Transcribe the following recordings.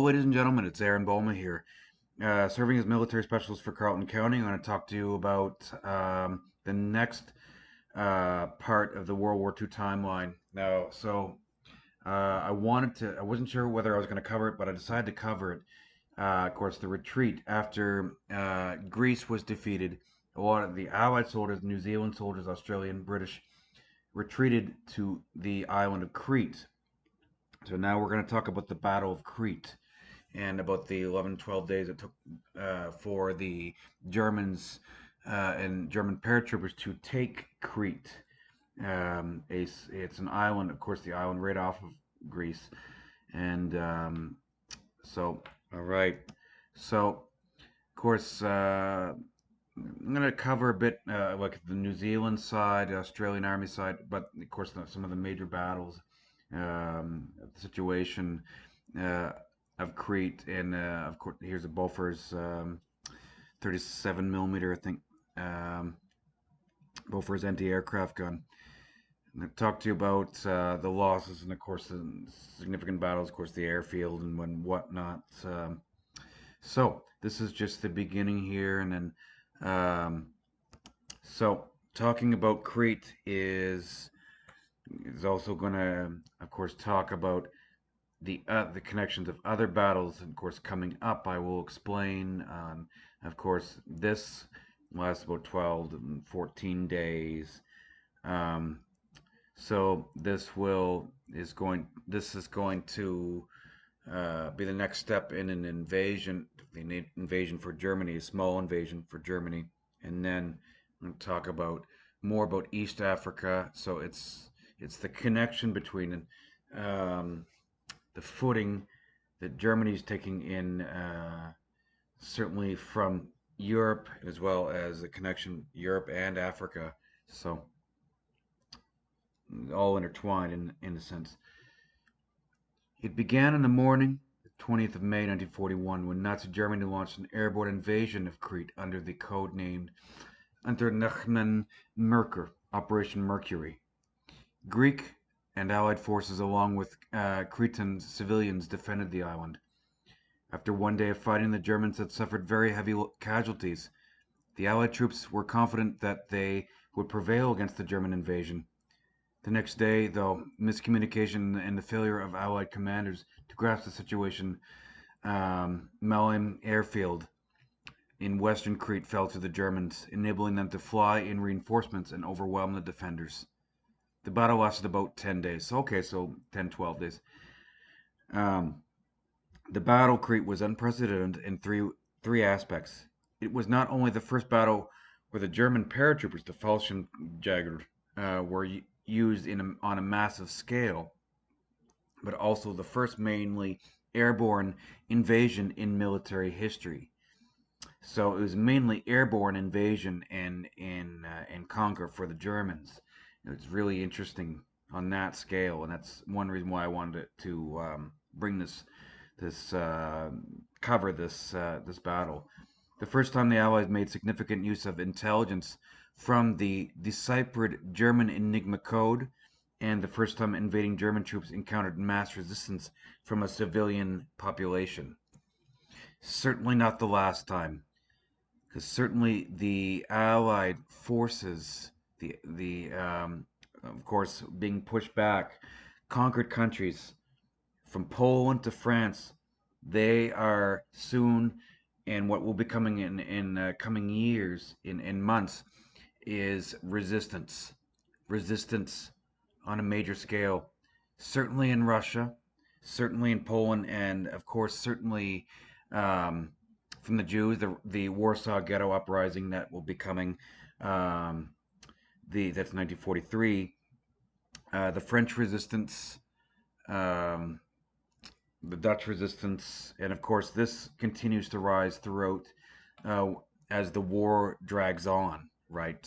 Ladies and gentlemen, it's Aaron Bowman here. Serving as military specialist for Carleton County. I'm going to talk to you about the next part of the World War II timeline. I wasn't sure whether I was going to cover it, but I decided to cover it. Of course, the retreat after Greece was defeated. A lot of the Allied soldiers, New Zealand soldiers, Australian, British, retreated to the island of Crete. So now we're going to talk about the Battle of Crete and about the 11, 12 days it took for the Germans and German paratroopers to take Crete. It's an island, of course, the island right off of Greece. And all right. So, of course, I'm going to cover a bit like the New Zealand side, Australian Army side, but of course, some of the major battles, the situation. Uh, of Crete, and of course, here's a Bofors 37 millimeter, I think, Bofors anti-aircraft gun. And I've talked to you about the losses and, of course, the significant battles, of course, the airfield and whatnot. So this is just the beginning here, and then so talking about Crete is also going to, of course, talk about the connections of other battles, of course, coming up. I will explain. Of course, this lasts about 12 and 14 days. Um, so this is going to be the next step in an invasion, the invasion for Germany, a small invasion for Germany, and then I'm going to talk about more about East Africa. So it's the connection between um, the footing that Germany is taking in, certainly from Europe as well as the connection Europe and Africa. So all intertwined in a sense. It began in the morning, the 20th of May 1941, when Nazi Germany launched an airborne invasion of Crete under the code named Unternehmen Merkur, Operation Mercury. Greek and Allied forces, along with Cretan civilians, defended the island. After one day of fighting, the Germans had suffered very heavy casualties. The Allied troops were confident that they would prevail against the German invasion. The next day, though, miscommunication and the failure of Allied commanders to grasp the situation, Malin airfield in western Crete fell to the Germans, enabling them to fly in reinforcements and overwhelm the defenders. The battle lasted about 10 days. Okay, so 10, 12 days. Um, The battle Crete was unprecedented in three aspects. It was not only the first battle where the German paratroopers, the Fallschirmjäger, were used on a massive scale, but also the first mainly airborne invasion in military history. So it was mainly airborne invasion and conquer for the Germans. It's really interesting on that scale, and that's one reason why I wanted to bring this cover this battle. The first time the Allies made significant use of intelligence from the deciphered German Enigma code, and the first time invading German troops encountered mass resistance from a civilian population. Certainly not the last time, because certainly the Allied forces, the of course being pushed back, conquered countries from Poland to France, they are soon, and what will be coming in coming years, in months, is resistance on a major scale. Certainly in Russia, certainly in Poland, and of course certainly um, from the Jews, the Warsaw Ghetto uprising that will be coming. Um, the That's 1943. The French resistance. Um, the Dutch resistance, and of course, this continues to rise throughout uh, as the war drags on, right?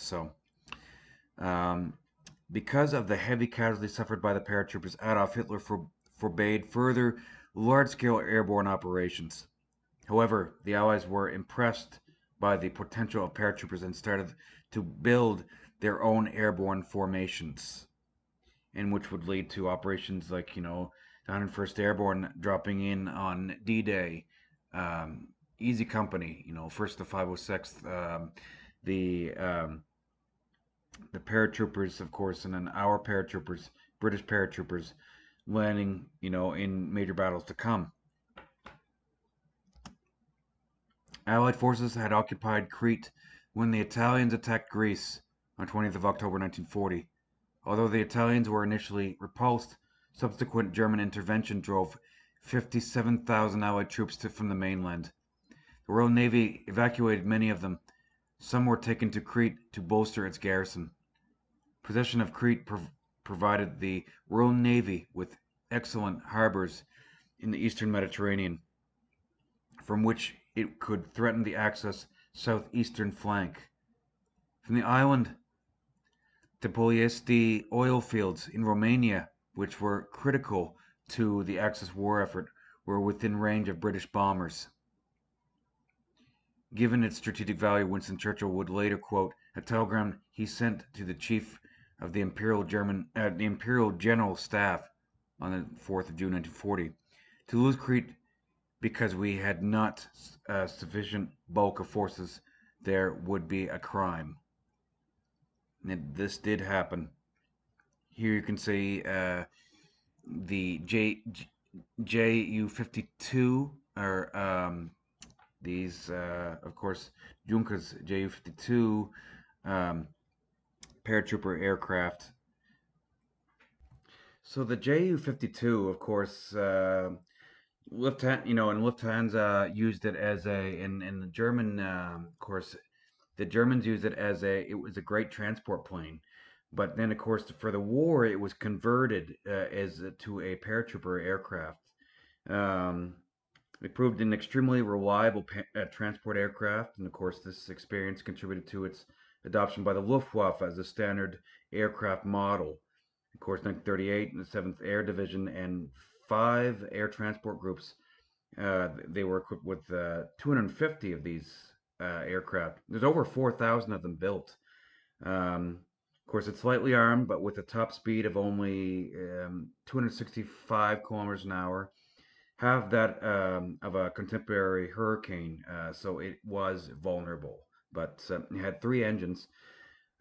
Um, because of the heavy casualties suffered by the paratroopers, Adolf Hitler forbade further large scale airborne operations. However, the Allies were impressed by the potential of paratroopers and started to build their own airborne formations, and which would lead to operations like, the 101st Airborne dropping in on D-Day. Um, Easy company, first the 506th, the um, the paratroopers, of course, and then our paratroopers, British paratroopers, landing, in major battles to come. Allied forces had occupied Crete when the Italians attacked Greece on 20th of October 1940. Although the Italians were initially repulsed, subsequent German intervention drove 57,000 Allied troops from the mainland. The Royal Navy evacuated many of them. Some were taken to Crete to bolster its garrison. Possession of Crete provided the Royal Navy with excellent harbors in the eastern Mediterranean, from which it could threaten the Axis southeastern flank. From the island to Ploiesti oil fields in Romania, which were critical to the Axis war effort, were within range of British bombers. Given its strategic value, Winston Churchill would later quote a telegram he sent to the chief of the Imperial General Staff on the 4th of June 1940. To lose Crete because we had not sufficient bulk of forces there would be a crime. And this did happen. Here you can see the JU-52 are these, of course, Junkers JU-52 um, paratrooper aircraft. So the JU-52, of course, Lufthansa, and Lufthansa used it as in the German, of course, the Germans used it as it was a great transport plane. But then, of course, for the war, it was converted to a paratrooper aircraft. Um, it proved an extremely reliable transport aircraft, and of course, this experience contributed to its adoption by the Luftwaffe as a standard aircraft model. Of course, 1938, the 7th Air Division and 5 air transport groups, they were equipped with 250 of these aircraft. There's over 4,000 of them built. Of course, it's slightly armed, but with a top speed of only 265 kilometers an hour, half that of a contemporary Hurricane, so it was vulnerable. But it had 3 engines.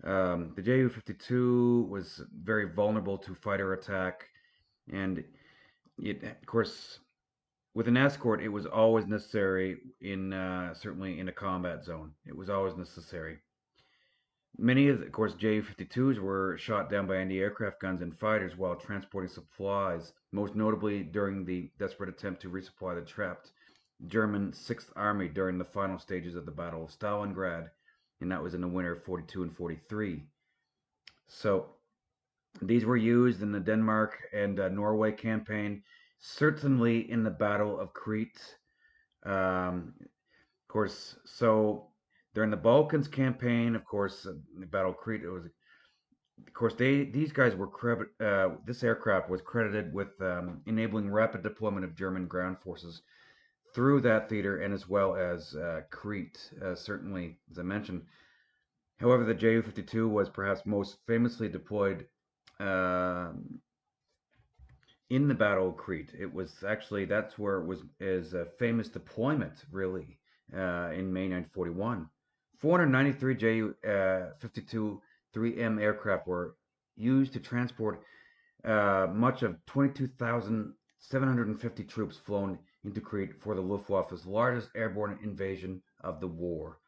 The Ju-52 was very vulnerable to fighter attack, and it, of course, with an escort, it was always necessary in certainly in a combat zone. It was always necessary. Many of course, Ju-52s were shot down by anti-aircraft guns and fighters while transporting supplies, most notably during the desperate attempt to resupply the trapped German 6th Army during the final stages of the Battle of Stalingrad, and that was in the winter of 42 and 43. So these were used in the Denmark and Norway campaign, certainly in the Battle of Crete. Of course, so during the Balkans campaign, of course, the Battle of Crete, it was, of course, these guys were this aircraft was credited with enabling rapid deployment of German ground forces through that theater and as well as Crete, certainly, as I mentioned. However, the Ju-52 was perhaps most famously deployed in the Battle of Crete. It was actually that's where it was as a famous deployment, really, in May 1941. 493 Ju-52 3M aircraft were used to transport much of 22,750 troops flown into Crete for the Luftwaffe's largest airborne invasion of the war.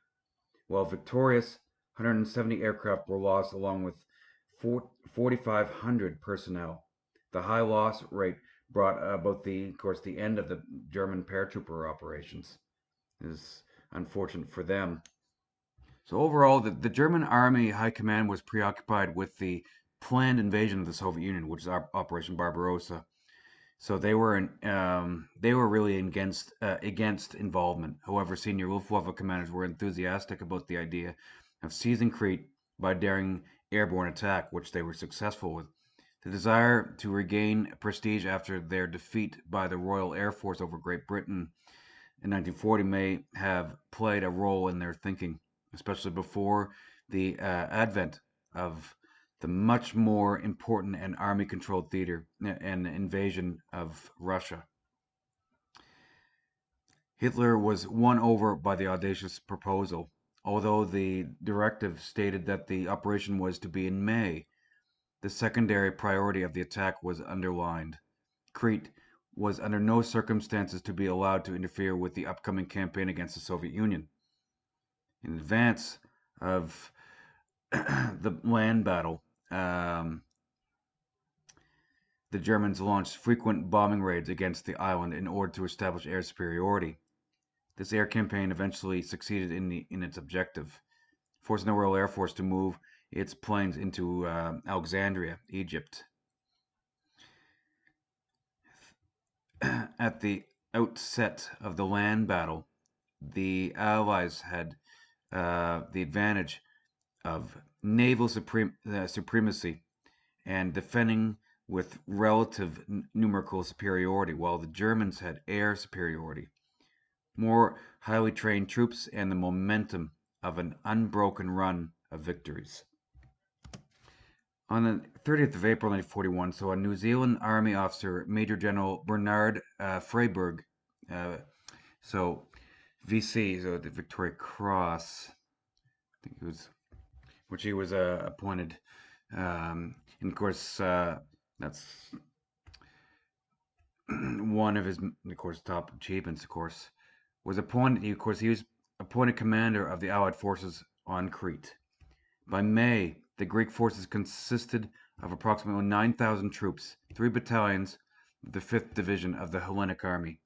While victorious, 170 aircraft were lost along with 4,500 personnel. The high loss rate brought about of course, the end of the German paratrooper operations. It is unfortunate for them. So overall, the German Army High Command was preoccupied with the planned invasion of the Soviet Union, which is Operation Barbarossa. So they were really against involvement. However, senior Luftwaffe commanders were enthusiastic about the idea of seizing Crete by daring airborne attack, which they were successful with. The desire to regain prestige after their defeat by the Royal Air Force over Great Britain in 1940 may have played a role in their thinking, especially before the advent of the much more important and army-controlled theater and invasion of Russia. Hitler was won over by the audacious proposal, although the directive stated that the operation was to be in May. The secondary priority of the attack was underlined. Crete was under no circumstances to be allowed to interfere with the upcoming campaign against the Soviet Union. In advance of the land battle, the Germans launched frequent bombing raids against the island in order to establish air superiority. This air campaign eventually succeeded in its objective, forcing the Royal Air Force to move its planes into Alexandria, Egypt. At the outset of the land battle, the Allies had the advantage of naval supremacy and defending with relative numerical superiority, while the Germans had air superiority, more highly trained troops, and the momentum of an unbroken run of victories. On the 30th of April 1941, so a New Zealand Army officer, Major General Bernard Freiburg, so VC, so the Victoria Cross, I think it was, which he was appointed. And of course, that's one of his, of course, top achievements. Of course, was appointed. Of course, he was appointed commander of the Allied forces on Crete. By May, the Greek forces consisted of approximately 9,000 troops, 3 battalions of the 5th Division of the Hellenic Army,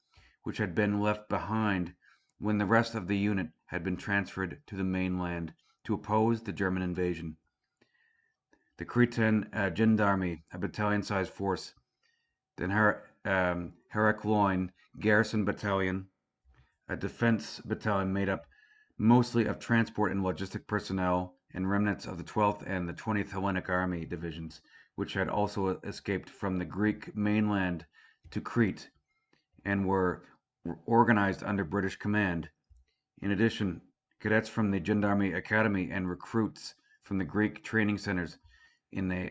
which had been left behind when the rest of the unit had been transferred to the mainland to oppose the German invasion. The Cretan Gendarmerie, a battalion-sized force, the Heracloin Garrison Battalion, a defense battalion made up mostly of transport and logistic personnel, and remnants of the 12th and the 20th Hellenic Army divisions, which had also escaped from the Greek mainland to Crete and were organized under British command. In addition, cadets from the Gendarmerie Academy and recruits from the Greek training centers in the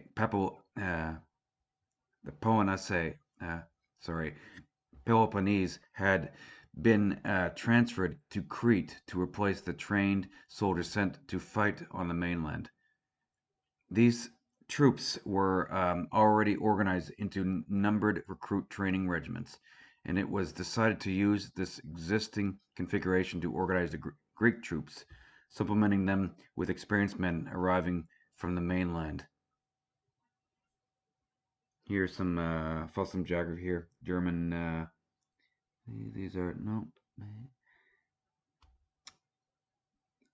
Peloponnese had been transferred to Crete to replace the trained soldiers sent to fight on the mainland. These troops were already organized into numbered recruit training regiments, and it was decided to use this existing configuration to organize the Greek troops, supplementing them with experienced men arriving from the mainland. Here's some Fossil geography here. German, these are, no.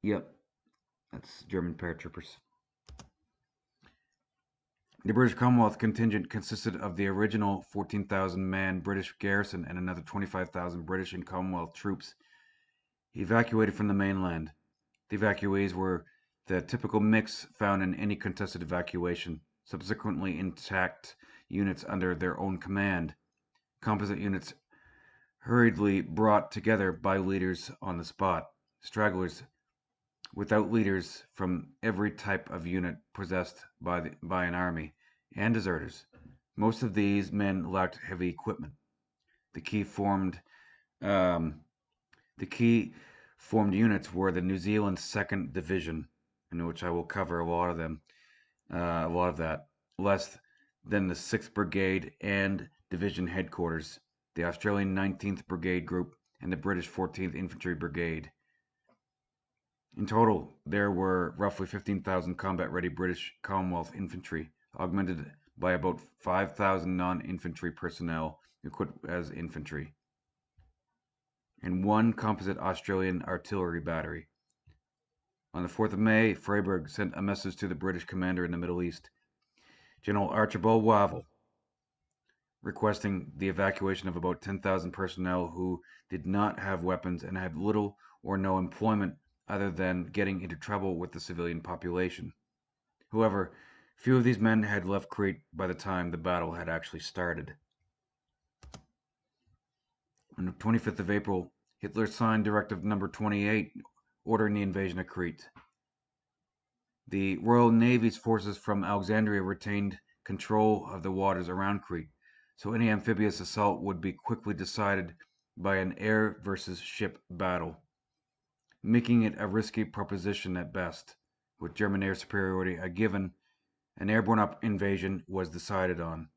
Yep, that's German paratroopers. The British Commonwealth contingent consisted of the original 14,000-man British garrison and another 25,000 British and Commonwealth troops evacuated from the mainland. The evacuees were the typical mix found in any contested evacuation, subsequently intact units under their own command, composite units hurriedly brought together by leaders on the spot, stragglers without leaders from every type of unit possessed by an army, and deserters. Most of these men lacked heavy equipment. The key formed units were the New Zealand 2nd Division, in which I will cover a lot of that, less than the 6th Brigade and Division headquarters, the Australian 19th Brigade Group, and the British 14th Infantry Brigade. In total, there were roughly 15,000 combat-ready British Commonwealth infantry, augmented by about 5,000 non-infantry personnel equipped as infantry, and 1 composite Australian artillery battery. On the 4th of May, Freiburg sent a message to the British commander in the Middle East, General Archibald Wavell, requesting the evacuation of about 10,000 personnel who did not have weapons and had little or no employment other than getting into trouble with the civilian population. However, few of these men had left Crete by the time the battle had actually started. On the 25th of April, Hitler signed Directive Number 28, ordering the invasion of Crete. The Royal Navy's forces from Alexandria retained control of the waters around Crete, so any amphibious assault would be quickly decided by an air versus ship battle, making it a risky proposition at best. With German air superiority a given, an airborne invasion was decided on.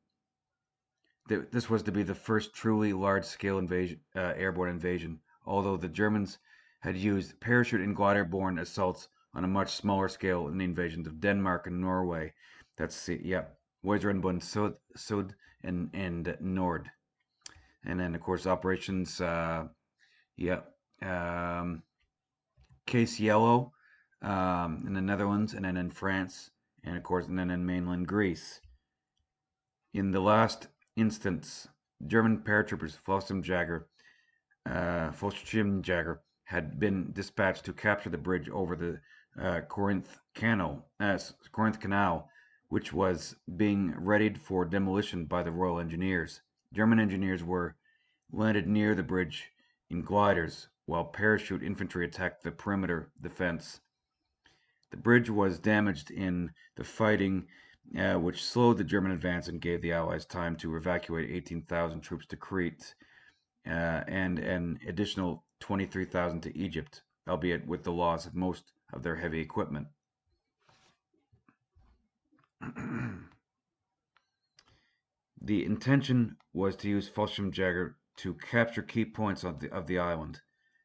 This was to be the first truly large-scale airborne invasion, although the Germans had used parachute and glider-borne assaults on a much smaller scale in the invasions of Denmark and Norway. That's Weserunbund Sud and Nord. And then, of course, operations, Case Yellow in the Netherlands, and then in France, and of course, and then in mainland Greece. In the last instance, German paratroopers Fallschirmjäger had been dispatched to capture the bridge over the Corinth Canal, which was being readied for demolition by the Royal Engineers. German engineers were landed near the bridge in gliders, while parachute infantry attacked the perimeter defense. The bridge was damaged in the fighting, which slowed the German advance and gave the Allies time to evacuate 18,000 troops to Crete and an additional 23,000 to Egypt, albeit with the loss of most of their heavy equipment. The intention was to use Fallschirmjäger to capture key points of the island,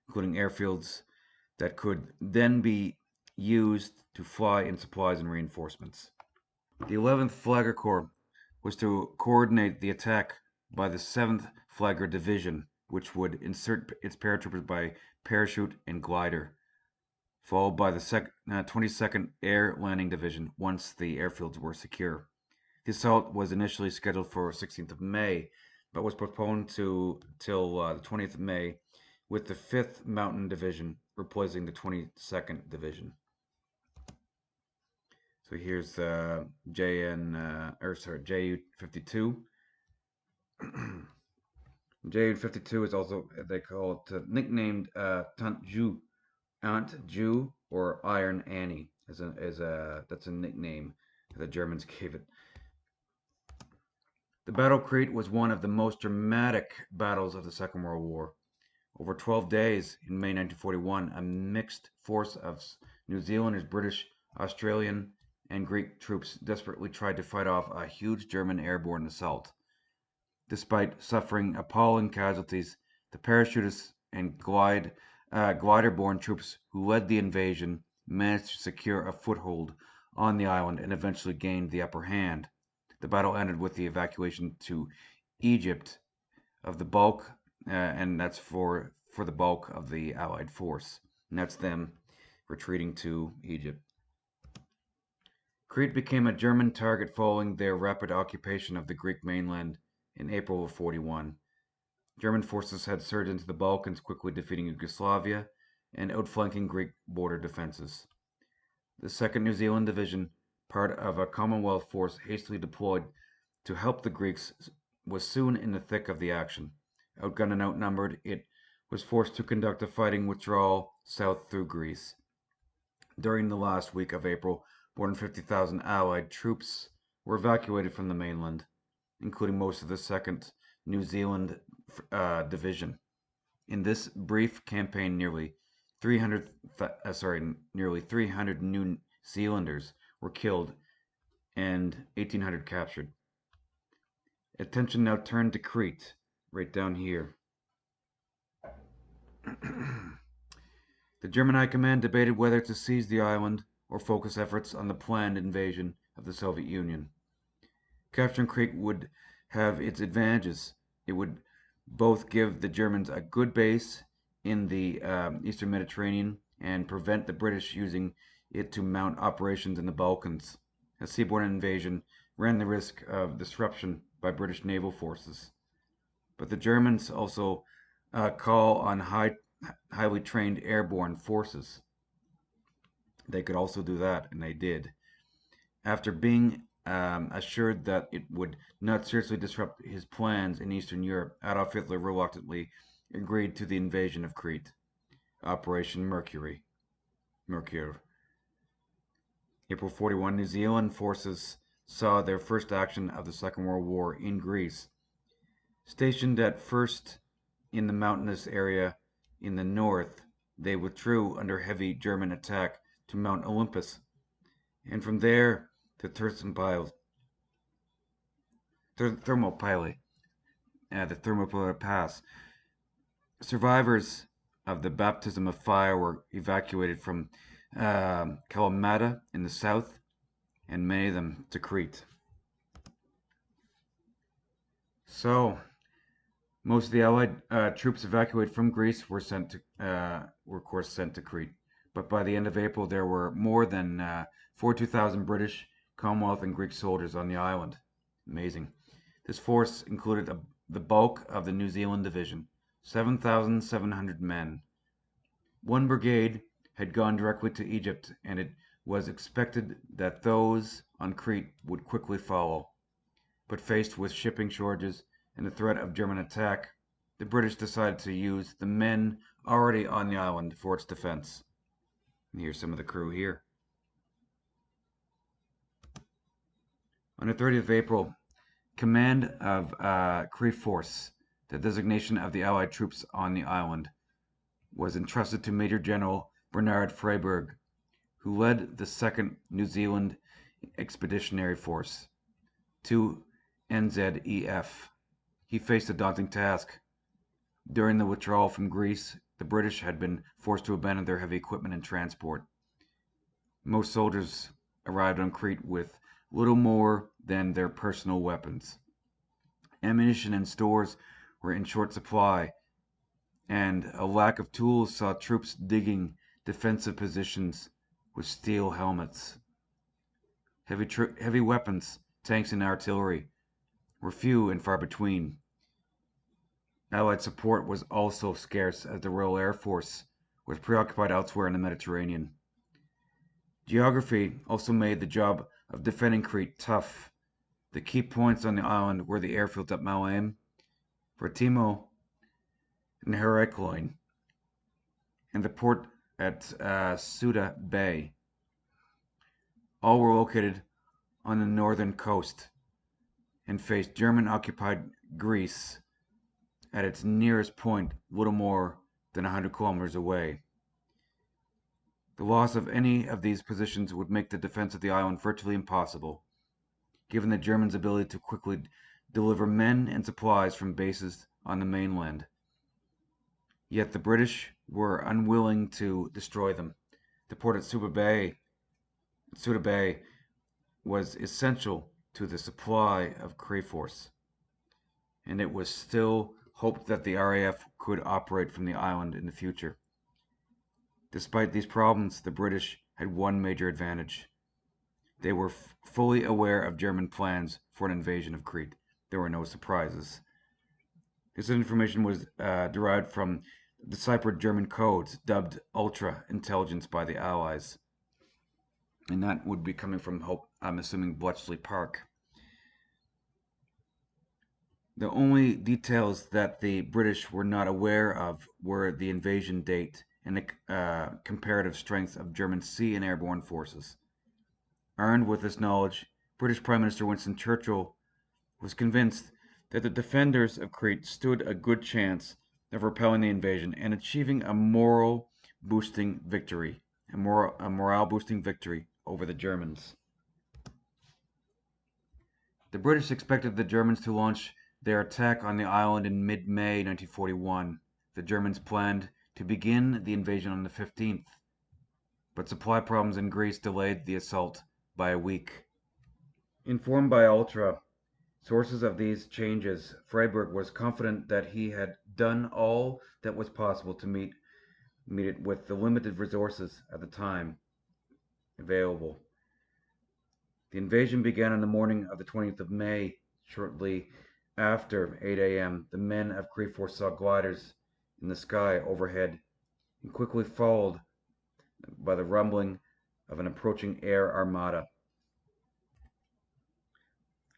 including airfields that could then be used to fly in supplies and reinforcements. The 11th Flagger Corps was to coordinate the attack by the 7th Flagger Division, which would insert its paratroopers by parachute and glider, followed by the 22nd Air Landing Division once the airfields were secure. The assault was initially scheduled for 16th of May, but was postponed till the 20th of May, with the 5th Mountain Division replacing the 22nd Division. So here's JU-52. JU-52 is also, they call it, nicknamed Aunt Jew or Iron Annie, that's a nickname the Germans gave it. The Battle of Crete was one of the most dramatic battles of the Second World War. Over 12 days in May 1941, a mixed force of New Zealanders, British, Australian, and Greek troops desperately tried to fight off a huge German airborne assault. Despite suffering appalling casualties, the parachutists and glider-borne troops who led the invasion managed to secure a foothold on the island and eventually gained the upper hand. The battle ended with the evacuation to Egypt of the bulk, and that's for the bulk of the Allied force. And that's them retreating to Egypt. Crete became a German target following their rapid occupation of the Greek mainland in April of 41. German forces had surged into the Balkans, quickly defeating Yugoslavia and outflanking Greek border defenses. The 2nd New Zealand Division, part of a Commonwealth force hastily deployed to help the Greeks, was soon in the thick of the action. Outgunned and outnumbered, it was forced to conduct a fighting withdrawal south through Greece. During the last week of April, more than 50,000 Allied troops were evacuated from the mainland, including most of the 2nd New Zealand Division. In this brief campaign, nearly 300 New Zealanders were killed and 1,800 captured. Attention now turned to Crete, right down here. The German High Command debated whether to seize the island or focus efforts on the planned invasion of the Soviet Union. Capturing Crete would have its advantages. It would both give the Germans a good base in the Eastern Mediterranean and prevent the British using it to mount operations in the Balkans. A seaborne invasion ran the risk of disruption by British naval forces. But the Germans also call on highly trained airborne forces. They could also do that, and they did. After being assured that it would not seriously disrupt his plans in Eastern Europe, Adolf Hitler reluctantly agreed to the invasion of Crete, Operation Mercury. April 41, New Zealand forces saw their first action of the Second World War in Greece. Stationed at first in the mountainous area in the north, they withdrew under heavy German attack to Mount Olympus, and from there to Thermopylae, the Thermopylae Pass. Survivors of the baptism of fire were evacuated from Kalamata in the south, and many of them to Crete. So, most of the Allied troops evacuated from Greece were of course, sent to Crete. But by the end of April, there were more than 42,000 British, Commonwealth, and Greek soldiers on the island. Amazing. This force included the bulk of the New Zealand division, 7,700 men. One brigade had gone directly to Egypt, and it was expected that those on Crete would quickly follow. But faced with shipping shortages and the threat of German attack, the British decided to use the men already on the island for its defense. And here's some of the crew here. On the 30th of April, command of Crete Force, the designation of the Allied troops on the island, was entrusted to Major General Bernard Freiburg, who led the 2nd New Zealand Expeditionary Force, 2 NZEF. He faced a daunting task. During the withdrawal from Greece, the British had been forced to abandon their heavy equipment and transport. Most soldiers arrived on Crete with little more than their personal weapons. Ammunition and stores were in short supply, and a lack of tools saw troops digging defensive positions with steel helmets. Heavy weapons, tanks, and artillery were few and far between. Allied support was also scarce as the Royal Air Force was preoccupied elsewhere in the Mediterranean. Geography also made the job of defending Crete tough. The key points on the island were the airfields at Malaim, Vertimo, and Heraklion, and the port at Suda Bay. All were located on the northern coast and faced German-occupied Greece at its nearest point, little more than 100 kilometers away. The loss of any of these positions would make the defense of the island virtually impossible, given the Germans' ability to quickly deliver men and supplies from bases on the mainland. Yet the British were unwilling to destroy them. The port at Suda Bay was essential to the supply of Crete Force, and it was still hoped that the RAF could operate from the island in the future. Despite these problems, the British had one major advantage. They were fully aware of German plans for an invasion of Crete. There were no surprises. This information was derived from deciphered German codes dubbed Ultra Intelligence by the Allies. And that would be coming from, I'm assuming, Bletchley Park. The only details that the British were not aware of were the invasion date and the comparative strength of German sea and airborne forces. Armed with this knowledge, British Prime Minister Winston Churchill was convinced that the defenders of Crete stood a good chance of repelling the invasion and achieving a morale-boosting victory over the Germans. The British expected the Germans to launch their attack on the island in mid-May 1941. The Germans planned to begin the invasion on the 15th, but supply problems in Greece delayed the assault by a week. Informed by Ultra sources of these changes, Freiburg was confident that he had done all that was possible to meet it with the limited resources at the time available. The invasion began on the morning of the 20th of May. Shortly after 8 a.m., the men of Crete Force saw gliders in the sky overhead, and quickly followed by the rumbling of an approaching air armada.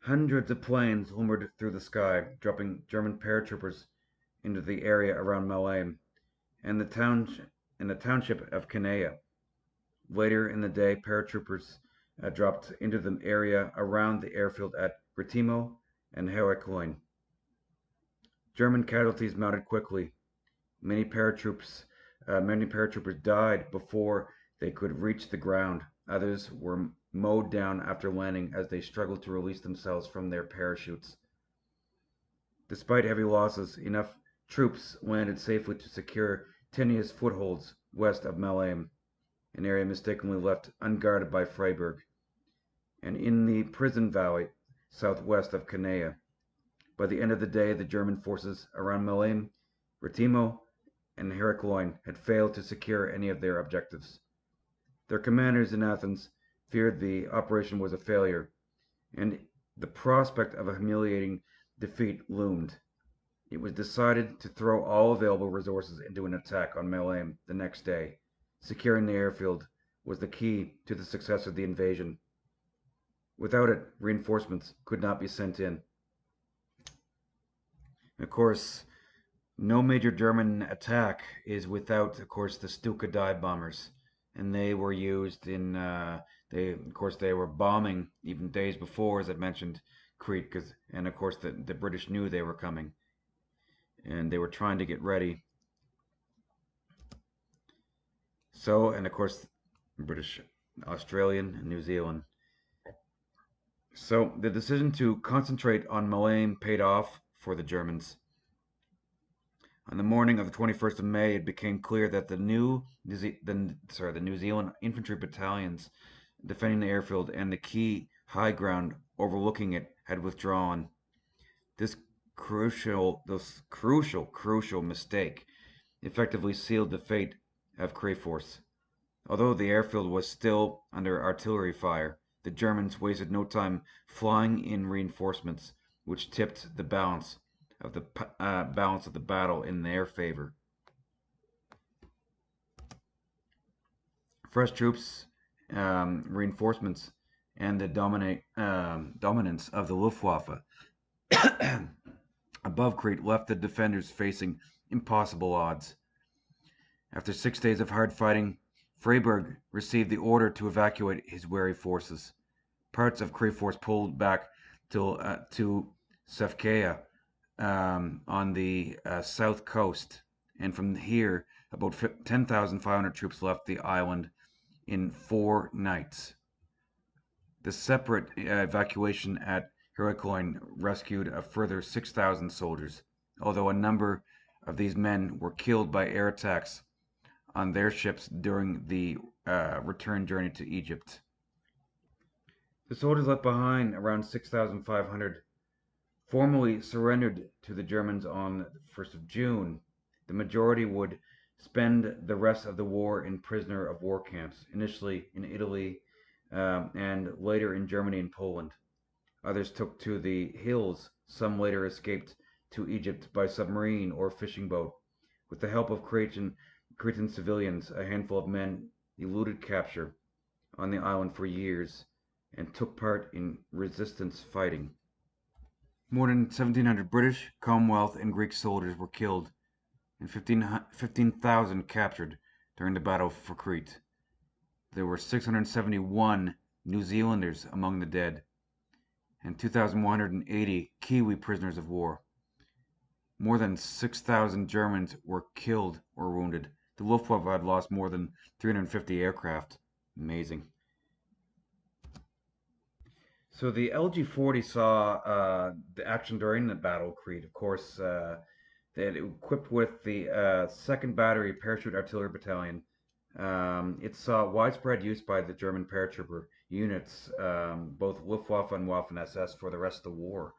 Hundreds of planes lumbered through the sky, dropping German paratroopers into the area around Malaim and the township of Kanea. Later in the day, paratroopers dropped into the area around the airfield at Britimo and Heracloin. German casualties mounted quickly. Many paratroopers died before they could reach the ground. Others were mowed down after landing as they struggled to release themselves from their parachutes. Despite heavy losses, enough troops landed safely to secure tenuous footholds west of Melheim, an area mistakenly left unguarded by Freiburg, and in the prison valley southwest of Canea. By the end of the day, the German forces around Melheim, Retimo, and Heracloin had failed to secure any of their objectives. Their commanders in Athens feared the operation was a failure, and the prospect of a humiliating defeat loomed. It was decided to throw all available resources into an attack on Melheim the next day. Securing the airfield was the key to the success of the invasion. Without it, reinforcements could not be sent in. Of course, no major German attack is without, of course, the Stuka dive bombers, and they were used in. They were bombing even days before, as I mentioned, Crete, and of course the British knew they were coming, and they were trying to get ready. So, and of course, British, Australian, and New Zealand. So the decision to concentrate on Melheim paid off for the Germans. On the morning of the 21st of May, it became clear that the New Zealand infantry battalions defending the airfield and the key high ground overlooking it had withdrawn. This crucial mistake effectively sealed the fate of Crayforce. Although the airfield was still under artillery fire, the Germans wasted no time flying in reinforcements, which tipped the balance of the battle in their favor. Fresh troops, reinforcements, and the dominance of the Luftwaffe above Crete left the defenders facing impossible odds. After 6 days of hard fighting, Freiburg received the order to evacuate his weary forces. Parts of Crayforce pulled back to Sefkea on the south coast, and from here, about 10,500 troops left the island in 4 nights. The separate evacuation at Heracloin rescued a further 6,000 soldiers, although a number of these men were killed by air attacks on their ships during the return journey to Egypt. The soldiers left behind, around 6,500, formally surrendered to the Germans on the 1st of June. The majority would spend the rest of the war in prisoner of war camps, initially in Italy and later in Germany and Poland. Others took to the hills. Some later escaped to Egypt by submarine or fishing boat. With the help of Cretan civilians, a handful of men eluded capture on the island for years and took part in resistance fighting. More than 1,700 British, Commonwealth, and Greek soldiers were killed, and 15,000 captured during the battle for Crete. There were 671 New Zealanders among the dead, and 2,180 Kiwi prisoners of war. More than 6,000 Germans were killed or wounded. The Luftwaffe had lost more than 350 aircraft. Amazing. So the LG-40 saw the action during the Battle of Crete. Of course, they had equipped with the 2nd Battery Parachute Artillery Battalion. It saw widespread use by the German paratrooper units, both Luftwaffe and Waffen-SS, for the rest of the war.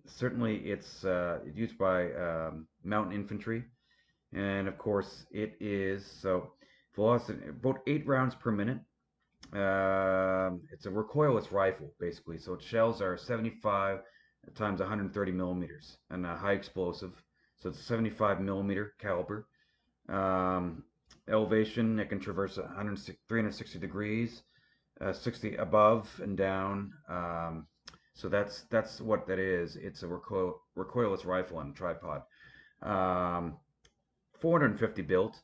Certainly, it's used by mountain infantry, and of course, it is velocity about 8 rounds per minute. It's a recoilless rifle, basically. So its shells are 75 times 130 millimeters and a high explosive. So it's 75 millimeter caliber. Elevation, it can traverse 360 degrees, 60 above and down. So that's what that is. It's a recoilless rifle on a tripod. 450 built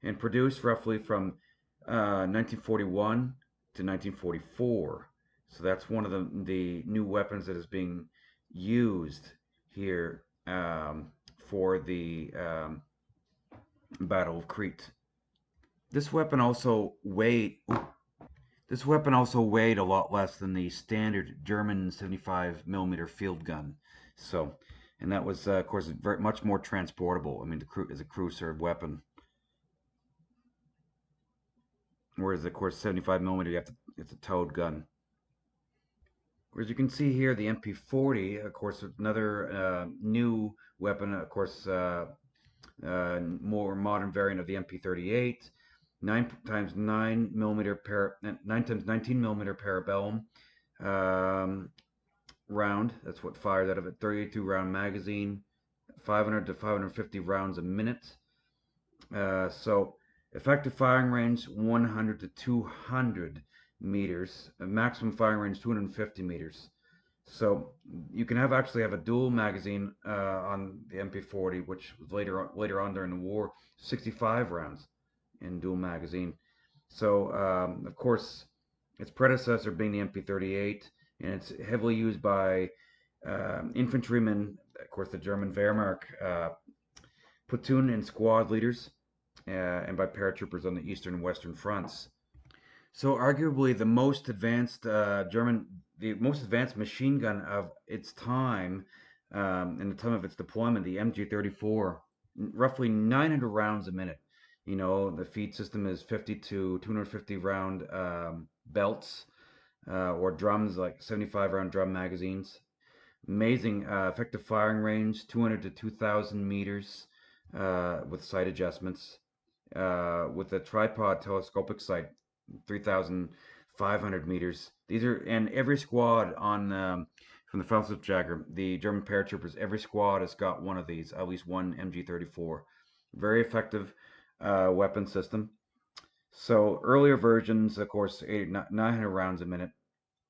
and produced roughly from 1941 to 1944. So that's one of the new weapons that is being used here for the Battle of Crete. This weapon also weighed This weapon also weighed a lot less than the standard German 75 millimeter field gun. So, and that was, of course, very much more transportable. I mean, the crew is a crew served weapon, whereas, of course, 75 millimeter, it's a towed gun. As you can see here, the MP40, of course, another new weapon, of course, more modern variant of the MP38, 9 times 19 millimeter parabellum round. That's what fired out of it. 32 round magazine, 500 to 550 rounds a minute. So effective firing range 100 to 200 meters. Maximum firing range 250 meters. So you can actually have a dual magazine on the MP40, which was later on during the war, 65 rounds in dual magazine. So of course, its predecessor being the MP38, and it's heavily used by infantrymen, of course, the German Wehrmacht platoon and squad leaders, and by paratroopers on the eastern and western fronts. So arguably the most advanced machine gun of its time, in the time of its deployment, the MG34, roughly 900 rounds a minute. You know, the feed system is 50 to 250 round belts or drums, like 75 round drum magazines. Amazing effective firing range, 200 to 2,000 meters with sight adjustments. With a tripod telescopic sight, 3,500 meters. These are, and every squad on from the Felsenjäger, the German paratroopers, every squad has got one of these, at least one MG34. Very effective weapon system. So earlier versions, of course, 900 rounds a minute,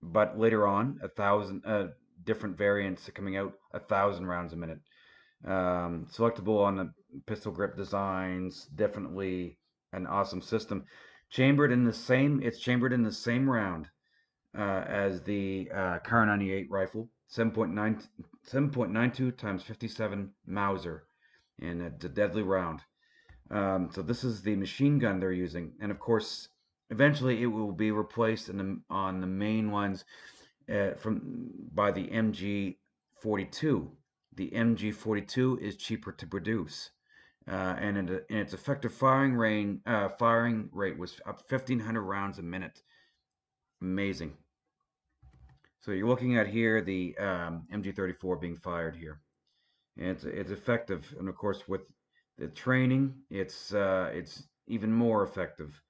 but later on, 1,000 different variants coming out, 1,000 rounds a minute. Selectable on the pistol grip designs, definitely an awesome system. It's chambered in the same round as the Kar 98 rifle, 7.92 times 57 Mauser, and it's a deadly round. So this is the machine gun they're using, and of course, eventually it will be replaced on the main ones from by the MG42. The MG42 is cheaper to produce, and its effective firing rate was up 1,500 rounds a minute. Amazing. So you're looking at here the MG34 being fired here, and it's effective. And of course, with the training, it's even more effective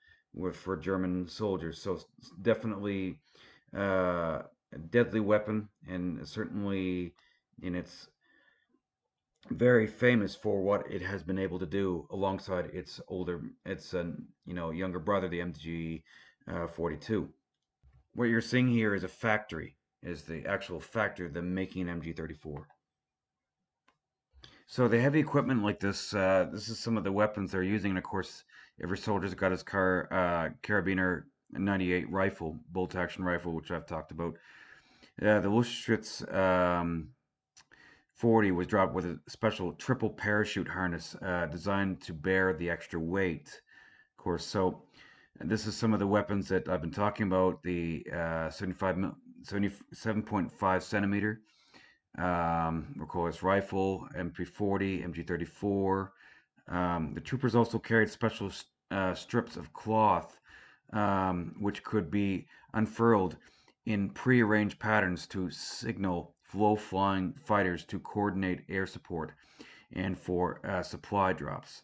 for German soldiers. So it's definitely a deadly weapon, and certainly in its very famous for what it has been able to do alongside its younger brother, the MG 42. What you're seeing here is a factory, is the actual factory of them making an MG34. So the heavy equipment like this, this is some of the weapons they're using, and of course, every soldier's got his carabiner 98 rifle, bolt action rifle, which I've talked about. The Luftschütz 40 was dropped with a special triple parachute harness designed to bear the extra weight. Of course, so this is some of the weapons that I've been talking about. The 77.5 centimeter recoilless rifle, MP40, MG34. The troopers also carried special strips of cloth, which could be unfurled in prearranged patterns to signal low-flying fighters to coordinate air support and for supply drops.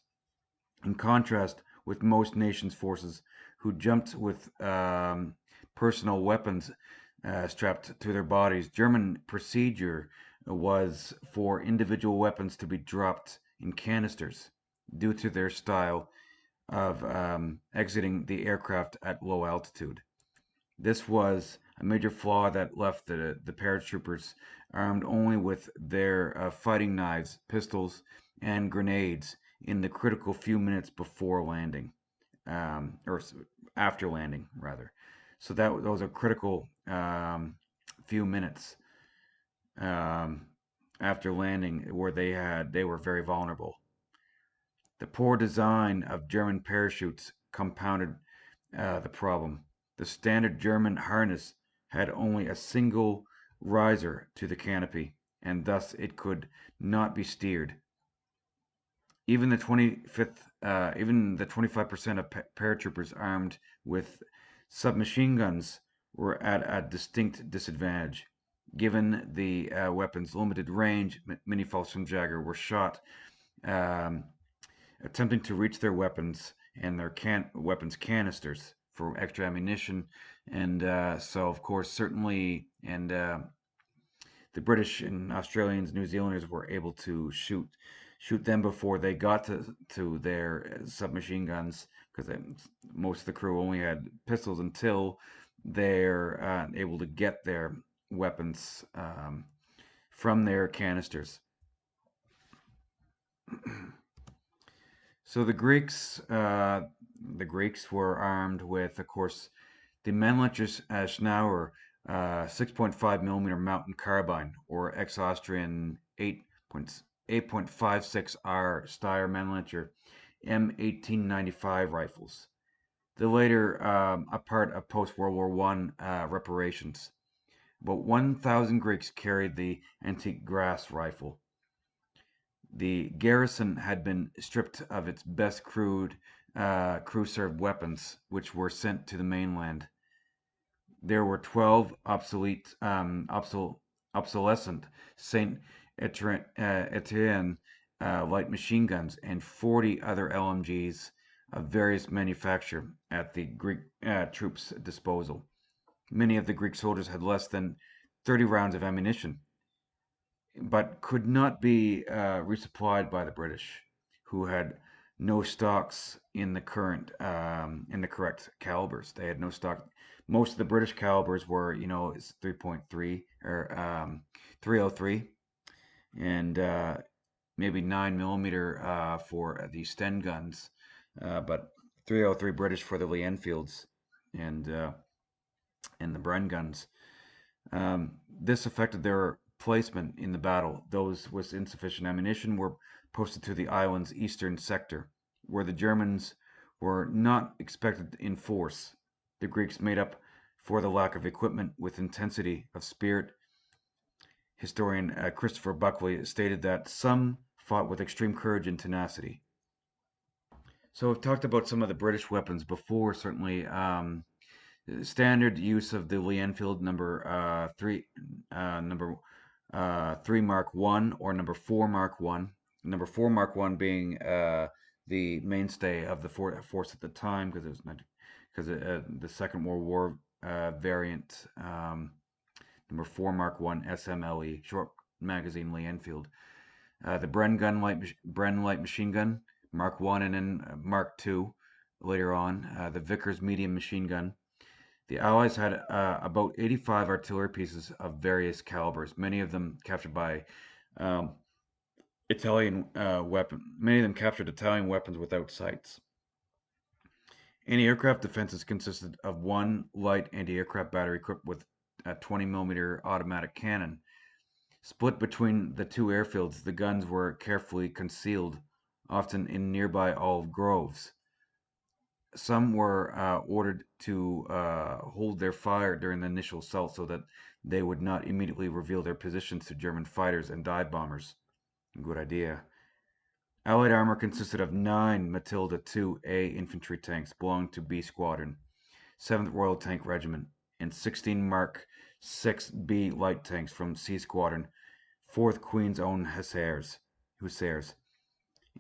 In contrast with most nations' forces who jumped with personal weapons strapped to their bodies, German procedure was for individual weapons to be dropped in canisters due to their style of exiting the aircraft at low altitude. This was a major flaw that left the paratroopers armed only with their fighting knives, pistols, and grenades in the critical few minutes before landing, or after landing, rather. So those are critical few minutes um, after landing where they were very vulnerable. The poor design of German parachutes compounded the problem. The standard German harness had only a single riser to the canopy, and thus it could not be steered. Even the 25% of paratroopers armed with submachine guns were at a distinct disadvantage. Given the weapon's limited range, many Fallschirmjäger were shot um, attempting to reach their weapons and their weapons canisters for extra ammunition. And so, of course, certainly, and the British and Australians, New Zealanders were able to shoot them before they got to their submachine guns because most of the crew only had pistols until they're able to get their weapons from their canisters. So the Greeks were armed with, of course, the Männlicher Schnauer 6.5 millimeter mountain carbine, or ex-Austrian 8.56R Steyr Männlicher M1895 rifles. The later a part of post-World War One reparations. About 1,000 Greeks carried the antique grass rifle. The garrison had been stripped of its best crew-served weapons, which were sent to the mainland. There were 12 obsolescent Saint Etienne light machine guns and 40 other LMGs of various manufacture at the Greek troops' disposal. Many of the Greek soldiers had less than 30 rounds of ammunition, but could not be resupplied by the British, who had no stocks in the correct calibers. They had no stock. Most of the British calibers were, is 3.3 or 303, and maybe 9 millimeter for the Sten guns, but 303 British for the Lee Enfields and uh, and the Bren guns. This affected their placement in the battle. Those with insufficient ammunition were posted to the island's eastern sector, where the Germans were not expected in force. The Greeks made up for the lack of equipment with intensity of spirit. Historian Christopher Buckley stated that some fought with extreme courage and tenacity. So we've talked about some of the British weapons before, certainly. Standard use of the Lee Enfield number 3 Mark One or number 4 Mark One. Number 4 Mark One being the mainstay of the force at the time because the Second World War variant number 4 Mark One SMLE short magazine Lee Enfield. The Bren light machine gun Mark One and then Mark Two later on. The Vickers medium machine gun. The Allies had about 85 artillery pieces of various calibers, many of them captured by um, Many of them captured Italian weapons without sights. Anti-aircraft defenses consisted of one light anti-aircraft battery equipped with a 20 millimeter automatic cannon. Split between the two airfields, the guns were carefully concealed, often in nearby olive groves. Some were ordered to hold their fire during the initial assault so that they would not immediately reveal their positions to German fighters and dive bombers. Good idea. Allied armor consisted of 9 Matilda II-A infantry tanks belonging to B Squadron, 7th Royal Tank Regiment, and 16 Mark 6B light tanks from C Squadron, 4th Queen's Own Hussars.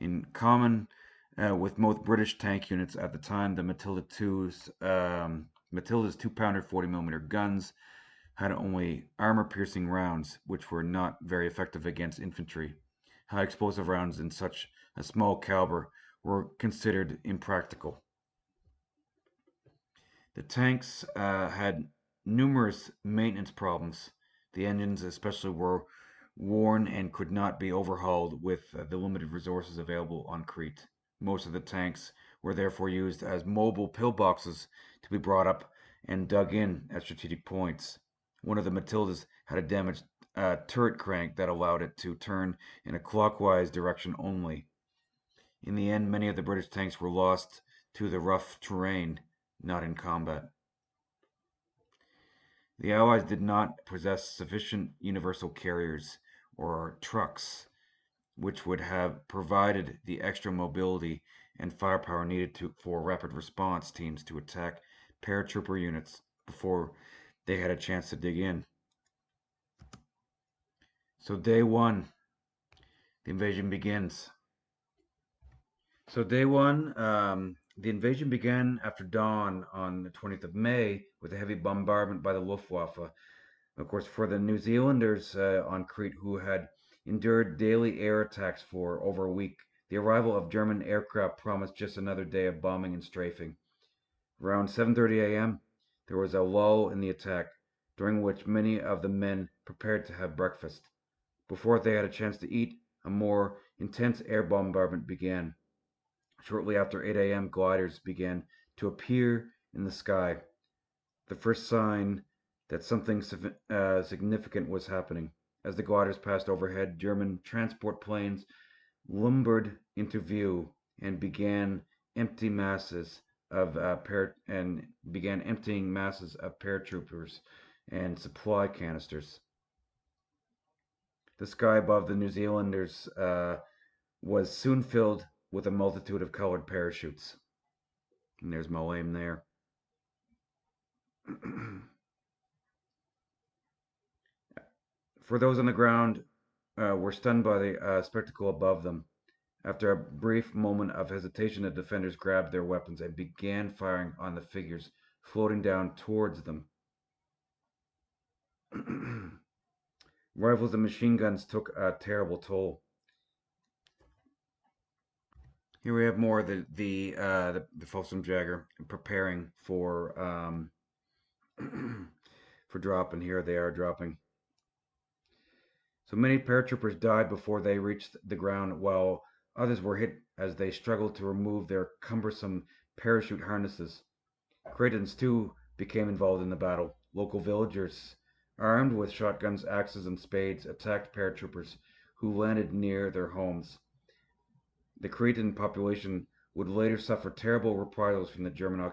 In common with most British tank units at the time, the Matilda's 2-pounder 40 millimeter guns had only armor-piercing rounds, which were not very effective against infantry. High explosive rounds in such a small caliber were considered impractical. The tanks had numerous maintenance problems. The engines, especially, were worn and could not be overhauled with the limited resources available on Crete. Most of the tanks were therefore used as mobile pillboxes to be brought up and dug in at strategic points. One of the Matildas had a damaged turret crank that allowed it to turn in a clockwise direction only. In the end, many of the British tanks were lost to the rough terrain, not in combat. The Allies did not possess sufficient universal carriers or trucks, which would have provided the extra mobility and firepower needed for rapid response teams to attack paratrooper units before they had a chance to dig in. So day one, the invasion begins. So day one, the invasion began after dawn on the 20th of May with a heavy bombardment by the Luftwaffe. Of course, for the New Zealanders on Crete who had endured daily air attacks for over a week, the arrival of German aircraft promised just another day of bombing and strafing. Around 7:30 a.m., there was a lull in the attack, during which many of the men prepared to have breakfast. Before they had a chance to eat, a more intense air bombardment began. Shortly after 8 a.m., gliders began to appear in the sky, the first sign that something significant was happening. As the gliders passed overhead, German transport planes lumbered into view and began emptying masses of paratroopers and supply canisters. The sky above the New Zealanders was soon filled with a multitude of colored parachutes. And there's Malame there. For those on the ground, were stunned by the spectacle above them. After a brief moment of hesitation, the defenders grabbed their weapons and began firing on the figures floating down towards them. Rifles and machine guns took a terrible toll. Here we have more of the Folsom Jagger preparing for for drop, and here they are dropping. So many paratroopers died before they reached the ground, while others were hit as they struggled to remove their cumbersome parachute harnesses. Cretans too became involved in the battle. Local villagers, armed with shotguns, axes, and spades, attacked paratroopers who landed near their homes. The Cretan population would later suffer terrible reprisals from the German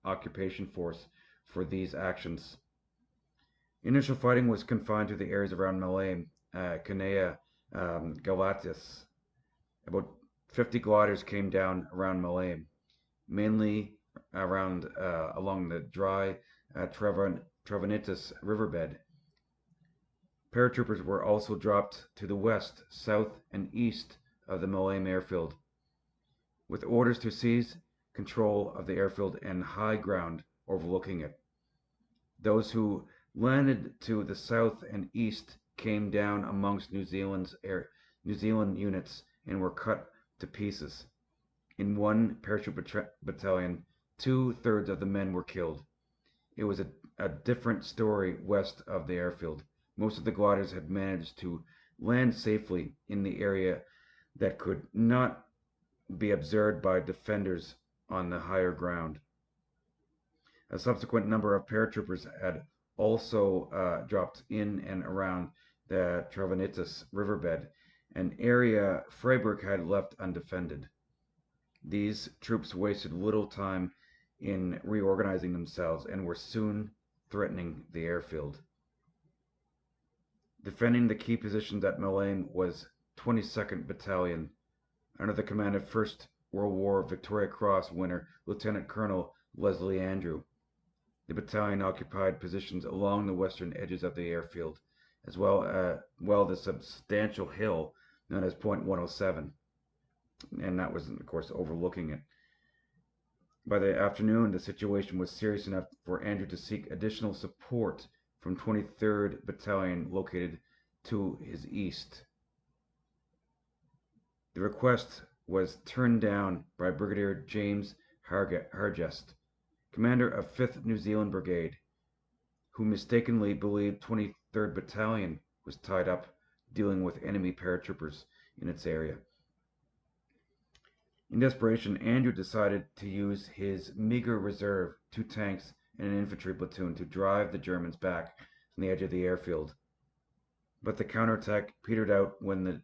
occupation force for these actions. Initial fighting was confined to the areas around Malame, Canea, Galatis. About 50 gliders came down around Malame, mainly around along the dry Travanitas riverbed. Paratroopers were also dropped to the west, south, and east of the Malame airfield, with orders to seize control of the airfield and high ground overlooking it. Those who landed to the south and east came down amongst New Zealand units and were cut to pieces. In one parachute battalion, 2/3 of the men were killed. It was a different story west of the airfield. Most of the gliders had managed to land safely in the area that could not be observed by defenders on the higher ground. A subsequent number of paratroopers had also dropped in and around the Travanitas riverbed, an area Freiburg had left undefended. These troops wasted little time in reorganizing themselves and were soon threatening the airfield. Defending the key positions at Malame was 22nd Battalion, under the command of First World War Victoria Cross winner Lieutenant Colonel Leslie Andrew. The battalion occupied positions along the western edges of the airfield, as well the substantial hill known as Point 107, and that was, of course, overlooking it. By the afternoon, the situation was serious enough for Andrew to seek additional support from 23rd Battalion located to his east. The request was turned down by Brigadier James Hargest, commander of 5th New Zealand Brigade, who mistakenly believed 23rd Battalion was tied up dealing with enemy paratroopers in its area. In desperation, Andrew decided to use his meager reserve, 2 tanks and an infantry platoon to drive the Germans back from the edge of the airfield. But the counterattack petered out when the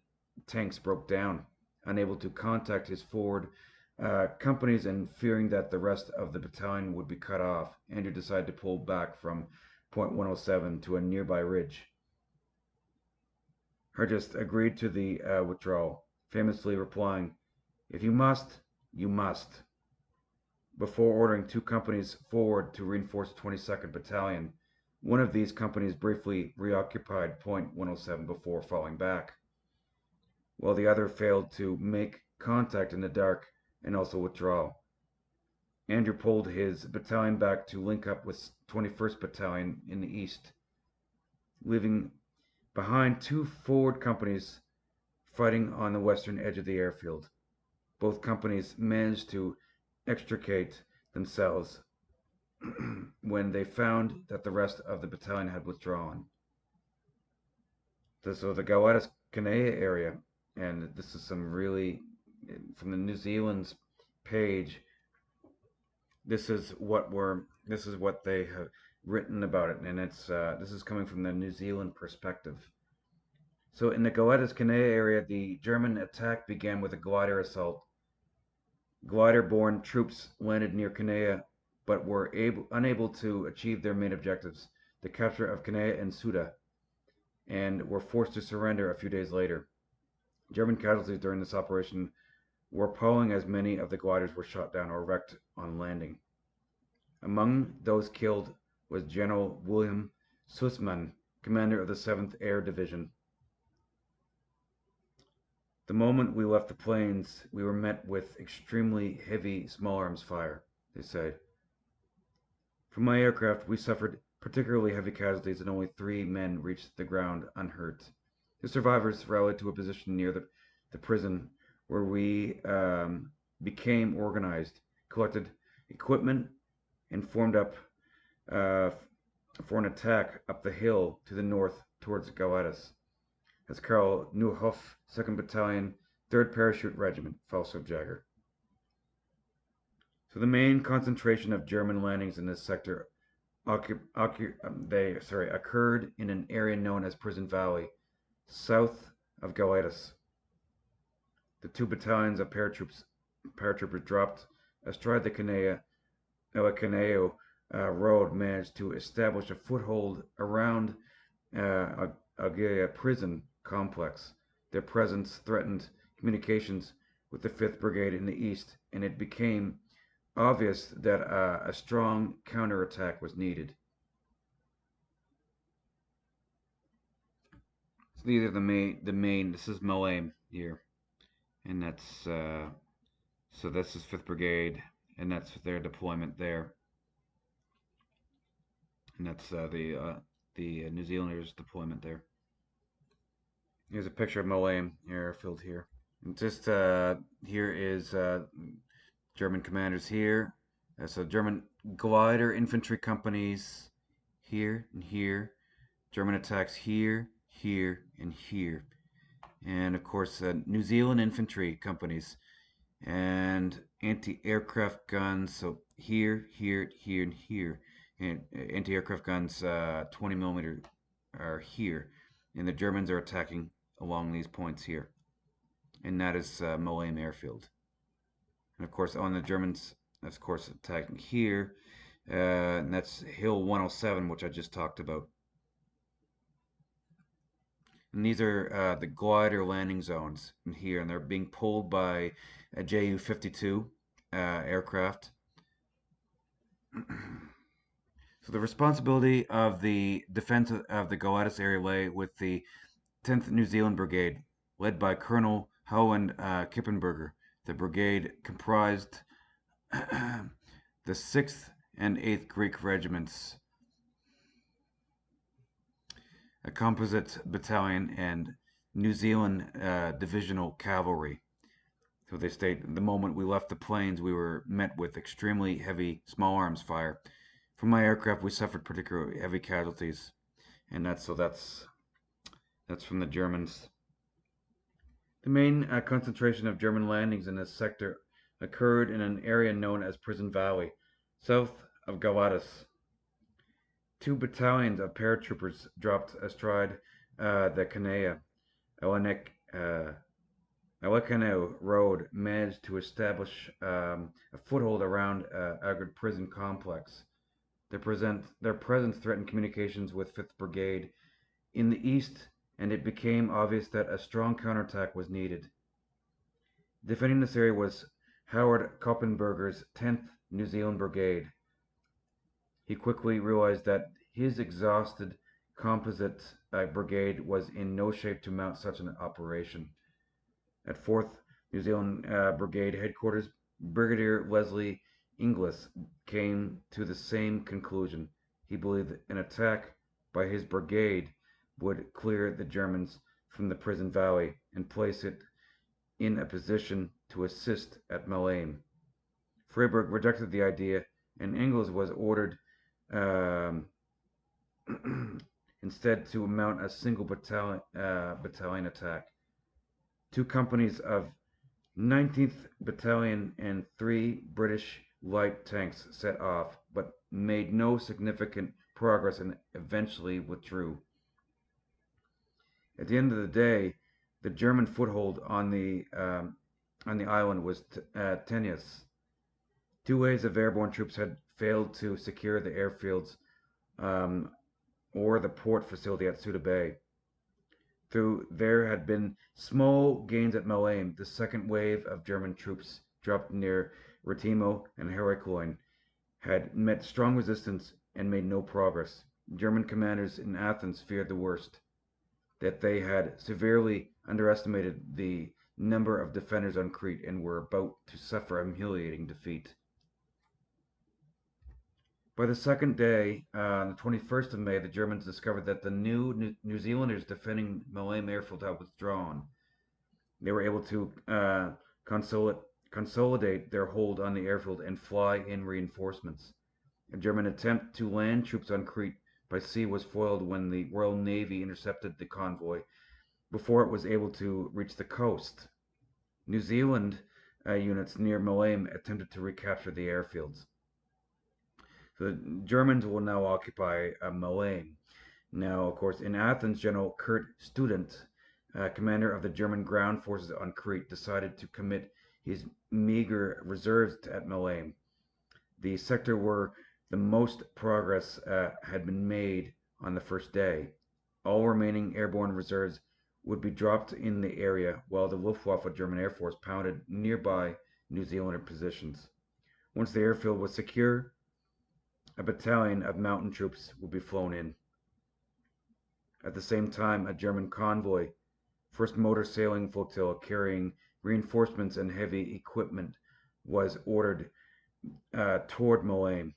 tanks broke down. Unable to contact his forward companies and fearing that the rest of the battalion would be cut off, Andrew decided to pull back from point 107 to a nearby ridge. Hurst agreed to the withdrawal, famously replying, "If you must, you must," before ordering 2 companies forward to reinforce the 22nd Battalion. One of these companies briefly reoccupied point 107 before falling back, while the other failed to make contact in the dark and also withdraw. Andrew pulled his battalion back to link up with 21st Battalion in the east, leaving behind 2 forward companies fighting on the western edge of the airfield. Both companies managed to extricate themselves when they found that the rest of the battalion had withdrawn. So the Goatis-Canea area, and this is some really, from the New Zealand's page, this is what they have written about it, and this is coming from the New Zealand perspective. So in the Goatis-Canea area, the German attack began with a glider assault. Glider-borne troops landed near Canea, but were unable to achieve their main objectives, the capture of Canea and Suda, and were forced to surrender a few days later. German casualties during this operation were appalling, as many of the gliders were shot down or wrecked on landing. Among those killed was General William Sussman, commander of the 7th Air Division. The moment we left the plains, we were met with extremely heavy small arms fire, they say. From my aircraft, we suffered particularly heavy casualties, and only 3 men reached the ground unhurt. The survivors rallied to a position near the prison, where we became organized, collected equipment, and formed up for an attack up the hill to the north towards Goatis. As Karl Neuhoff, 2nd Battalion, 3rd Parachute Regiment, Falstaff-Jagger. So the main concentration of German landings in this sector occurred in an area known as Prison Valley, south of Goatis. The 2 battalions of paratroopers dropped astride the Caneo road, managed to establish a foothold around Agaya prison complex. Their presence threatened communications with the 5th Brigade in the east, and it became obvious that a strong counterattack was needed. So these are the main. This is Malame here, and that's so this is 5th Brigade, and that's their deployment there, and that's the New Zealanders' deployment there. Here's a picture of Malame airfield here. And just here is German commanders here. So German glider infantry companies here and here. German attacks here, here, and here. And of course, New Zealand infantry companies and anti-aircraft guns. So here, here, here, and here. And anti-aircraft guns 20 millimeter are here. And the Germans are attacking along these points here. And that is Malame airfield. And of course, on the Germans, of course, attacking here. And that's Hill 107, which I just talked about. And these are the glider landing zones in here, and they're being pulled by a Ju-52 aircraft. So the responsibility of the defense of the Goatis area lay with the 10th New Zealand Brigade, led by Colonel Howland Kippenberger. The brigade comprised the 6th and 8th Greek regiments, a composite battalion, and New Zealand divisional cavalry. So they state, the moment we left the plains, we were met with extremely heavy small arms fire. From my aircraft, we suffered particularly heavy casualties, and that's from the Germans. The main concentration of German landings in this sector occurred in an area known as Prison Valley, south of Goatis. Two battalions of paratroopers dropped astride the Kanea. Alekaneu Road managed to establish a foothold around Agard prison complex. Their presence threatened communications with 5th Brigade in the east, and it became obvious that a strong counterattack was needed. Defending this area was Howard Koppenberger's 10th New Zealand Brigade. He quickly realized that his exhausted composite brigade was in no shape to mount such an operation. At 4th New Zealand Brigade headquarters, Brigadier Leslie Inglis came to the same conclusion. He believed that an attack by his brigade would clear the Germans from the prison valley and place it in a position to assist at Malame. Freiburg rejected the idea, and Inglis was ordered instead to mount a single battalion attack. Two companies of 19th Battalion and 3 British light tanks set off, but made no significant progress and eventually withdrew. At the end of the day, the German foothold on the island was tenuous. 2 waves of airborne troops had failed to secure the airfields or the port facility at Suda Bay. Though there had been small gains at Malame, the second wave of German troops dropped near Retimo and Heracloin had met strong resistance and made no progress. German commanders in Athens feared the worst, that they had severely underestimated the number of defenders on Crete and were about to suffer a humiliating defeat. By the second day, on the 21st of May, the Germans discovered that the New Zealanders defending Malame airfield had withdrawn. They were able to consolidate their hold on the airfield and fly in reinforcements. A German attempt to land troops on Crete by sea was foiled when the Royal Navy intercepted the convoy before it was able to reach the coast. New Zealand units near Malame attempted to recapture the airfields. The Germans will now occupy Malame. Now, of course, in Athens, General Kurt Student, commander of the German ground forces on Crete, decided to commit his meager reserves at Malame. The sector where the most progress had been made on the first day. All remaining airborne reserves would be dropped in the area while the Luftwaffe German Air Force pounded nearby New Zealander positions. Once the airfield was secure, a battalion of mountain troops would be flown in. At the same time, a German convoy, 1st Motor Sailing Flotilla carrying reinforcements and heavy equipment, was ordered toward Malame.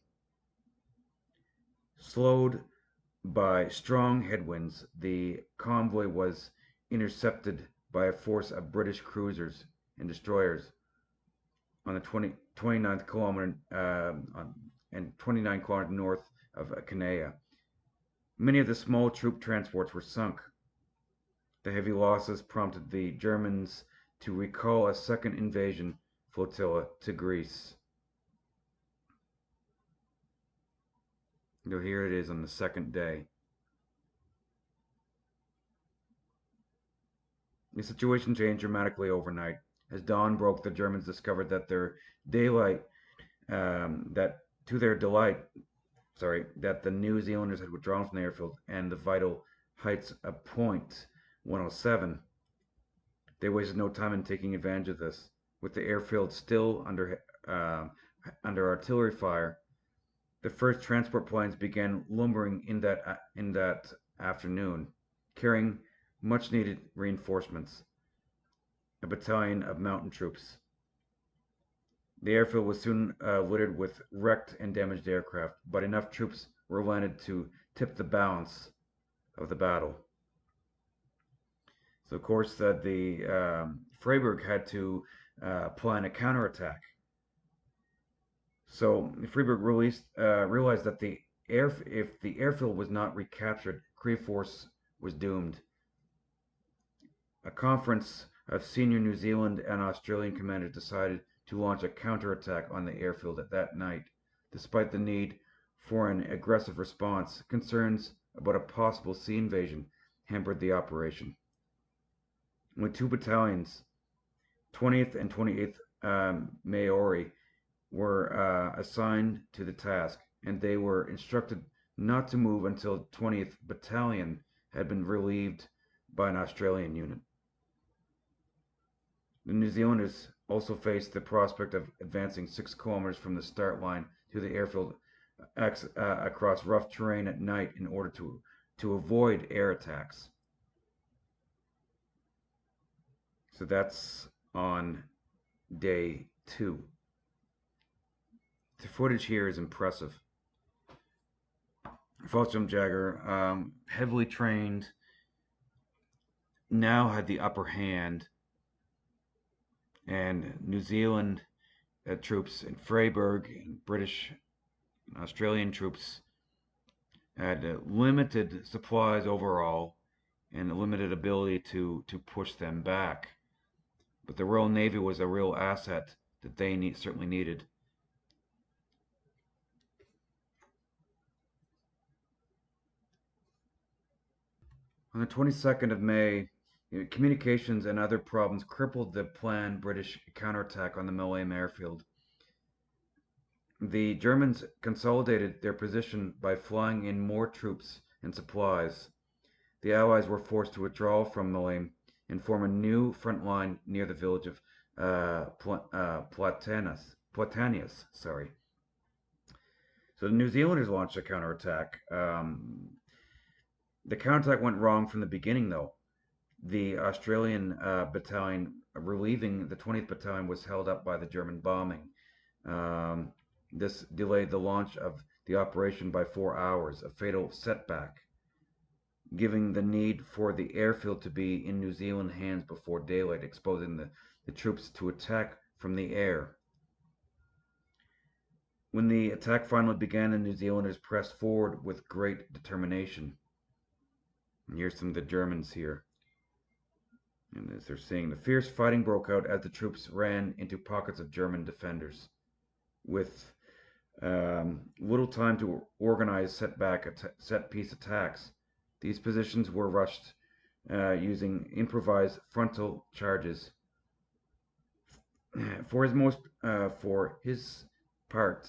Slowed by strong headwinds, the convoy was intercepted by a force of British cruisers and destroyers on the 29th kilometer and 29 kilometers north of Kanea. Many of the small troop transports were sunk. The heavy losses prompted the Germans to recall a second invasion flotilla to Greece. So here it is on the second day. The situation changed dramatically overnight. As dawn broke, the Germans discovered that that the New Zealanders had withdrawn from the airfield and the vital heights of Point 107. They wasted no time in taking advantage of this. With the airfield still under artillery fire, the first transport planes began lumbering in that afternoon, carrying much-needed reinforcements, a battalion of mountain troops. The airfield was soon littered with wrecked and damaged aircraft, but enough troops were landed to tip the balance of the battle. So, of course, the Freiburg had to plan a counterattack. So Freiburg realized that if the airfield was not recaptured, Crete force was doomed. A conference of senior New Zealand and Australian commanders decided to launch a counterattack on the airfield at that night, despite the need for an aggressive response, concerns about a possible sea invasion hampered the operation. Only two battalions, 20th and 28th Maori, were assigned to the task, and they were instructed not to move until 20th Battalion had been relieved by an Australian unit. The New Zealanders also faced the prospect of advancing 6 kilometers from the start line to the airfield across rough terrain at night in order to avoid air attacks. So that's on day 2. The footage here is impressive. Jagger, heavily trained, now had the upper hand, and New Zealand troops in Freiburg, and British and Australian troops had limited supplies overall and a limited ability to push them back. But the Royal Navy was a real asset that they certainly needed. On the 22nd of May, communications and other problems crippled the planned British counterattack on the Milheim airfield. The Germans consolidated their position by flying in more troops and supplies. The Allies were forced to withdraw from Milheim and form a new front line near the village of Platanias. So the New Zealanders launched a counterattack. The counterattack went wrong from the beginning, though. The Australian battalion relieving the 20th Battalion was held up by the German bombing. This delayed the launch of the operation by 4 hours, a fatal setback, giving the need for the airfield to be in New Zealand hands before daylight, exposing the troops to attack from the air. When the attack finally began, the New Zealanders pressed forward with great determination. And here's some of the Germans here. And as they're saying, the fierce fighting broke out as the troops ran into pockets of German defenders. With little time to organize set-piece attacks, these positions were rushed using improvised frontal charges. For his part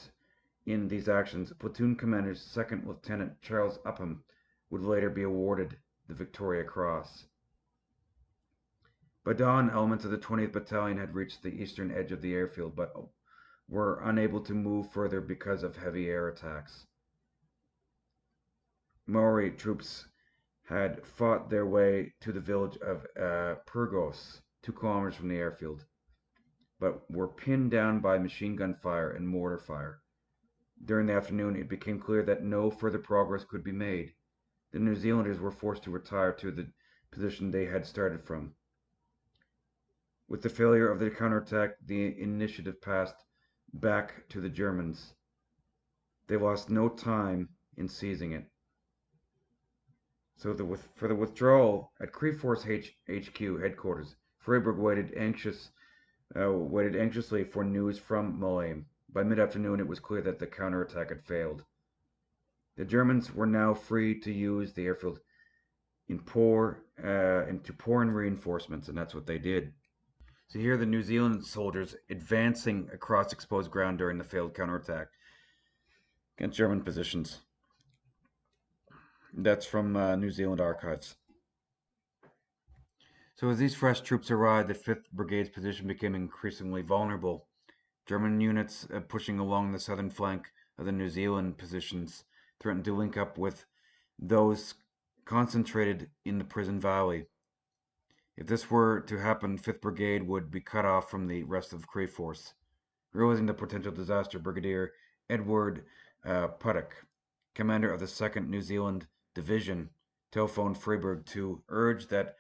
in these actions, platoon commander 2nd Lieutenant Charles Upham would later be awarded the Victoria Cross. By dawn, elements of the 20th Battalion had reached the eastern edge of the airfield, but were unable to move further because of heavy air attacks. Maori troops had fought their way to the village of Purgos, 2 kilometers from the airfield, but were pinned down by machine gun fire and mortar fire. During the afternoon, it became clear that no further progress could be made. The New Zealanders were forced to retire to the position they had started from. With the failure of the counterattack, the initiative passed back to the Germans. They lost no time in seizing it. So for the withdrawal at Crete Force HQ headquarters, Freiburg waited anxiously for news from Milheim. By mid-afternoon, it was clear that the counterattack had failed. The Germans were now free to use the airfield to pour in reinforcements, and that's what they did. So here are the New Zealand soldiers advancing across exposed ground during the failed counterattack against German positions. That's from New Zealand archives. So as these fresh troops arrived, the 5th Brigade's position became increasingly vulnerable. German units pushing along the southern flank of the New Zealand positions threatened to link up with those concentrated in the Prison Valley. If this were to happen, 5th Brigade would be cut off from the rest of the Crete Force. Realizing the potential disaster, Brigadier Edward Puttock, commander of the 2nd New Zealand Division, telephoned Freiburg to urge that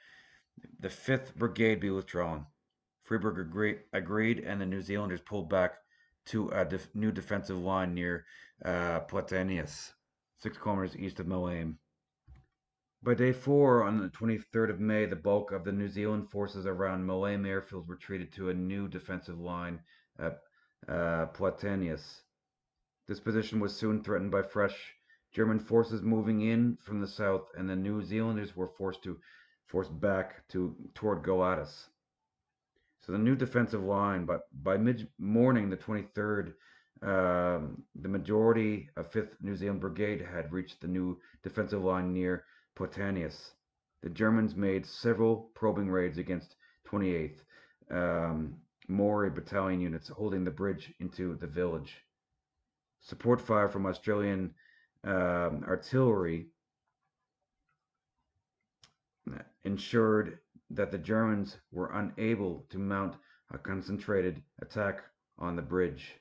the 5th Brigade be withdrawn. Freiburg agreed, and the New Zealanders pulled back to a new defensive line near Platanias, 6 kilometers east of Milheim. By day 4, on the 23rd of May, the bulk of the New Zealand forces around Milheim airfield retreated to a new defensive line at Platanias. This position was soon threatened by fresh German forces moving in from the south, and the New Zealanders were forced back toward Goatis. So the new defensive line, but by mid-morning, the 23rd, the majority of 5th New Zealand Brigade had reached the new defensive line near Potanius. The Germans made several probing raids against 28th Maori battalion units holding the bridge into the village. Support fire from Australian artillery ensured that the Germans were unable to mount a concentrated attack on the bridge.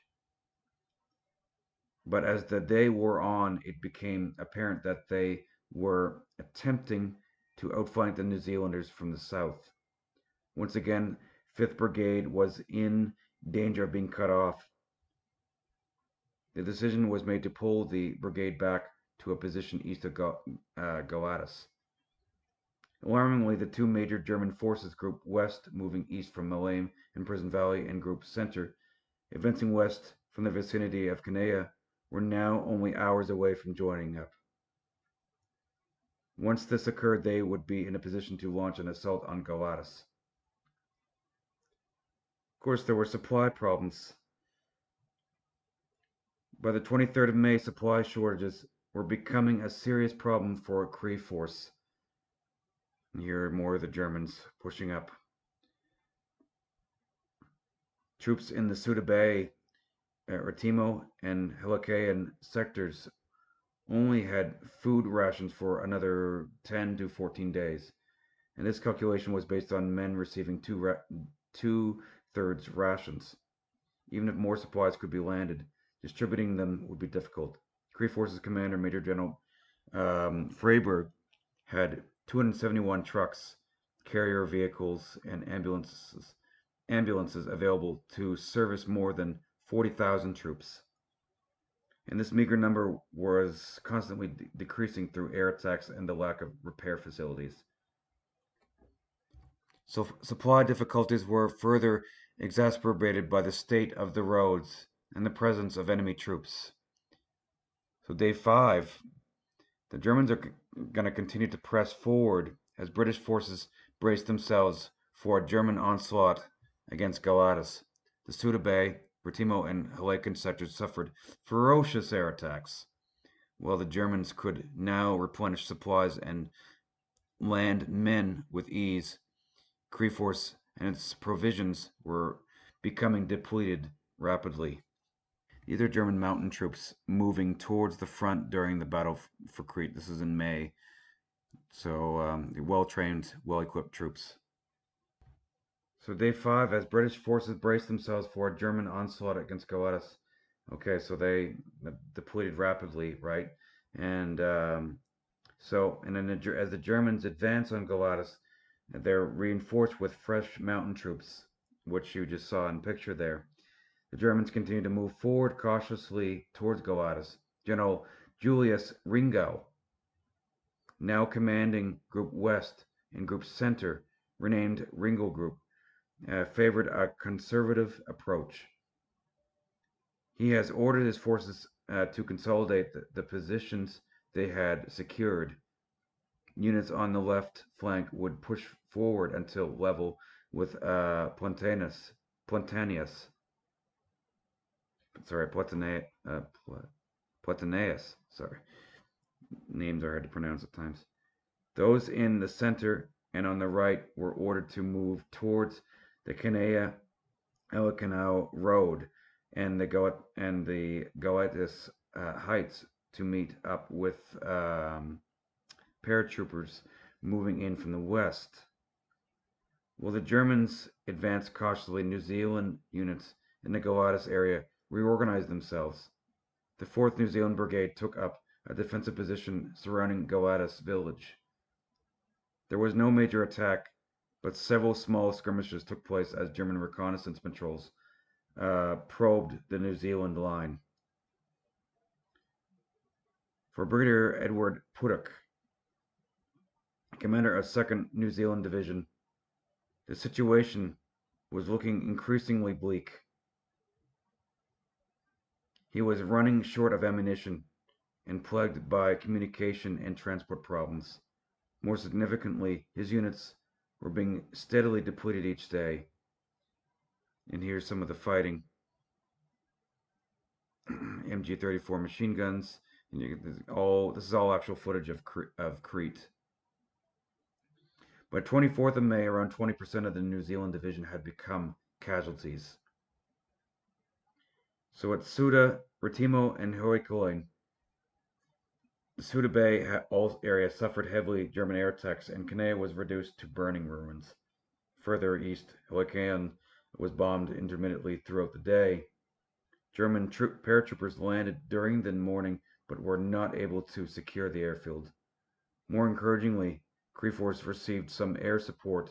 But as the day wore on, it became apparent that they were attempting to outflank the New Zealanders from the south. Once again, 5th Brigade was in danger of being cut off. The decision was made to pull the brigade back to a position east of Goatis. Alarmingly, the two major German forces, Group West moving east from Malame and Prison Valley, and Group Center advancing west from the vicinity of Kanea, were now only hours away from joining up. Once this occurred, they would be in a position to launch an assault on Goatis. Of course, there were supply problems. By the 23rd of May, supply shortages were becoming a serious problem for Crete force. And here are more of the Germans pushing up. Troops in the Suda Bay, Retimo, and Helicaean sectors only had food rations for another 10 to 14 days, and this calculation was based on men receiving two-thirds rations. Even if more supplies could be landed, distributing them would be difficult. Crete Forces Commander Major General Freiburg had 271 trucks, carrier vehicles, and ambulances available to service more than 40,000 troops. And this meager number was constantly decreasing through air attacks and the lack of repair facilities. So supply difficulties were further exacerbated by the state of the roads and the presence of enemy troops. So day 5, the Germans are going to continue to press forward as British forces brace themselves for a German onslaught against Goatis. The Suda Bay, Retimo, and Helican sectors suffered ferocious air attacks, while the Germans could now replenish supplies and land men with ease. Crete force and its provisions were becoming depleted rapidly. These are German mountain troops moving towards the front during the battle for Crete. This is in May. So well-trained, well-equipped troops. So day 5, as British forces braced themselves for a German onslaught against Goatis. Okay, so they depleted rapidly, right? And as the Germans advance on Goatis, they're reinforced with fresh mountain troops, which you just saw in the picture there. The Germans continue to move forward cautiously towards Goatis. General Julius Ringau, now commanding Group West and Group Center, renamed Ringel Group, favored a conservative approach. He has ordered his forces to consolidate the positions they had secured. Units on the left flank would push forward until level with Platanius. Sorry, names are hard to pronounce at times. Those in the center and on the right were ordered to move towards the Kanea Elikanau Road and the Goatis Heights to meet up with paratroopers moving in from the west. While the Germans advanced cautiously, New Zealand units in the Goatis area reorganized themselves. The 4th New Zealand Brigade took up a defensive position surrounding Goatis village. There was no major attack, but several small skirmishes took place as German reconnaissance patrols probed the New Zealand line. For Brigadier Edward Puttock, commander of 2nd New Zealand Division, the situation was looking increasingly bleak. He was running short of ammunition and plagued by communication and transport problems. More significantly, his units were being steadily depleted each day. And here's some of the fighting. MG-34 machine guns. And this is all actual footage of Crete. By 24th of May, around 20% of the New Zealand division had become casualties. So at Suda, Retimo, and Hoikoin, the Suda Bay area suffered heavily German air attacks, and Kanea was reduced to burning ruins. Further east, Hoikoin was bombed intermittently throughout the day. German paratroopers landed during the morning but were not able to secure the airfield. More encouragingly, Crete Force received some air support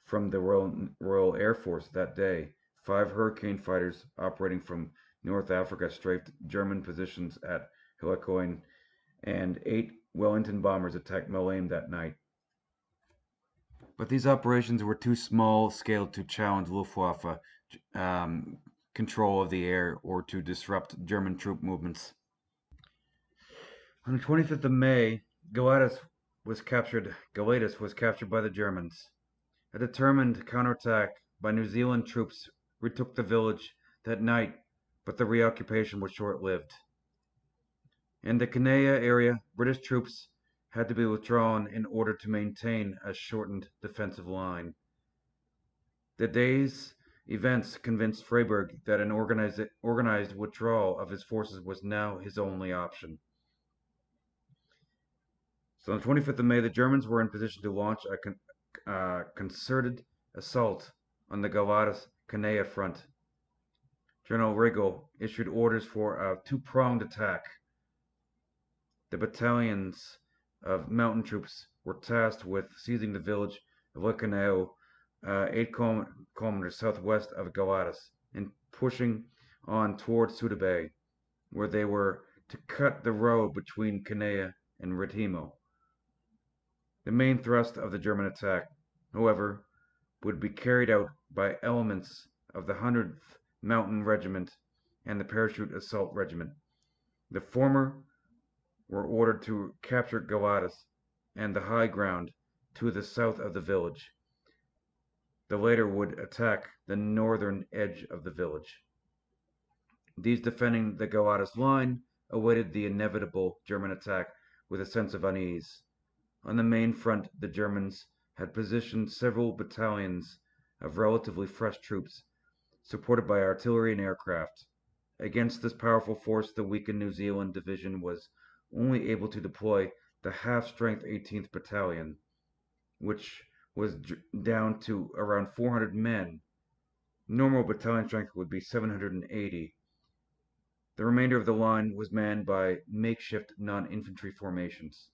from the Royal Air Force that day. 5 Hurricane fighters operating from North Africa strafed German positions at Helicoin, and 8 Wellington bombers attacked Malame that night. But these operations were too small scale to challenge Luftwaffe control of the air or to disrupt German troop movements. On the 25th of May, Galatas was captured by the Germans. A determined counterattack by New Zealand troops retook the village that night, but the reoccupation was short-lived. In the Kanea area, British troops had to be withdrawn in order to maintain a shortened defensive line. The day's events convinced Freiburg that an organized withdrawal of his forces was now his only option. So on the 25th of May, the Germans were in position to launch a concerted assault on the Galatas-Kanea front. General Rigel issued orders for a two-pronged attack. The battalions of mountain troops were tasked with seizing the village of Lecanao, 8 kilometers southwest of Galatas, and pushing on towards Suda Bay, where they were to cut the road between Kanea and Retimo. The main thrust of the German attack, however, would be carried out by elements of the 100th Mountain Regiment and the Parachute Assault Regiment. The former were ordered to capture Galatas and the high ground to the south of the village. The latter would attack the northern edge of the village. These defending the Galatas line awaited the inevitable German attack with a sense of unease. On the main front, the Germans had positioned several battalions of relatively fresh troops, supported by artillery and aircraft. Against this powerful force, the weakened New Zealand division was only able to deploy the half-strength 18th Battalion, which was down to around 400 men. Normal battalion strength would be 780. The remainder of the line was manned by makeshift non-infantry formations.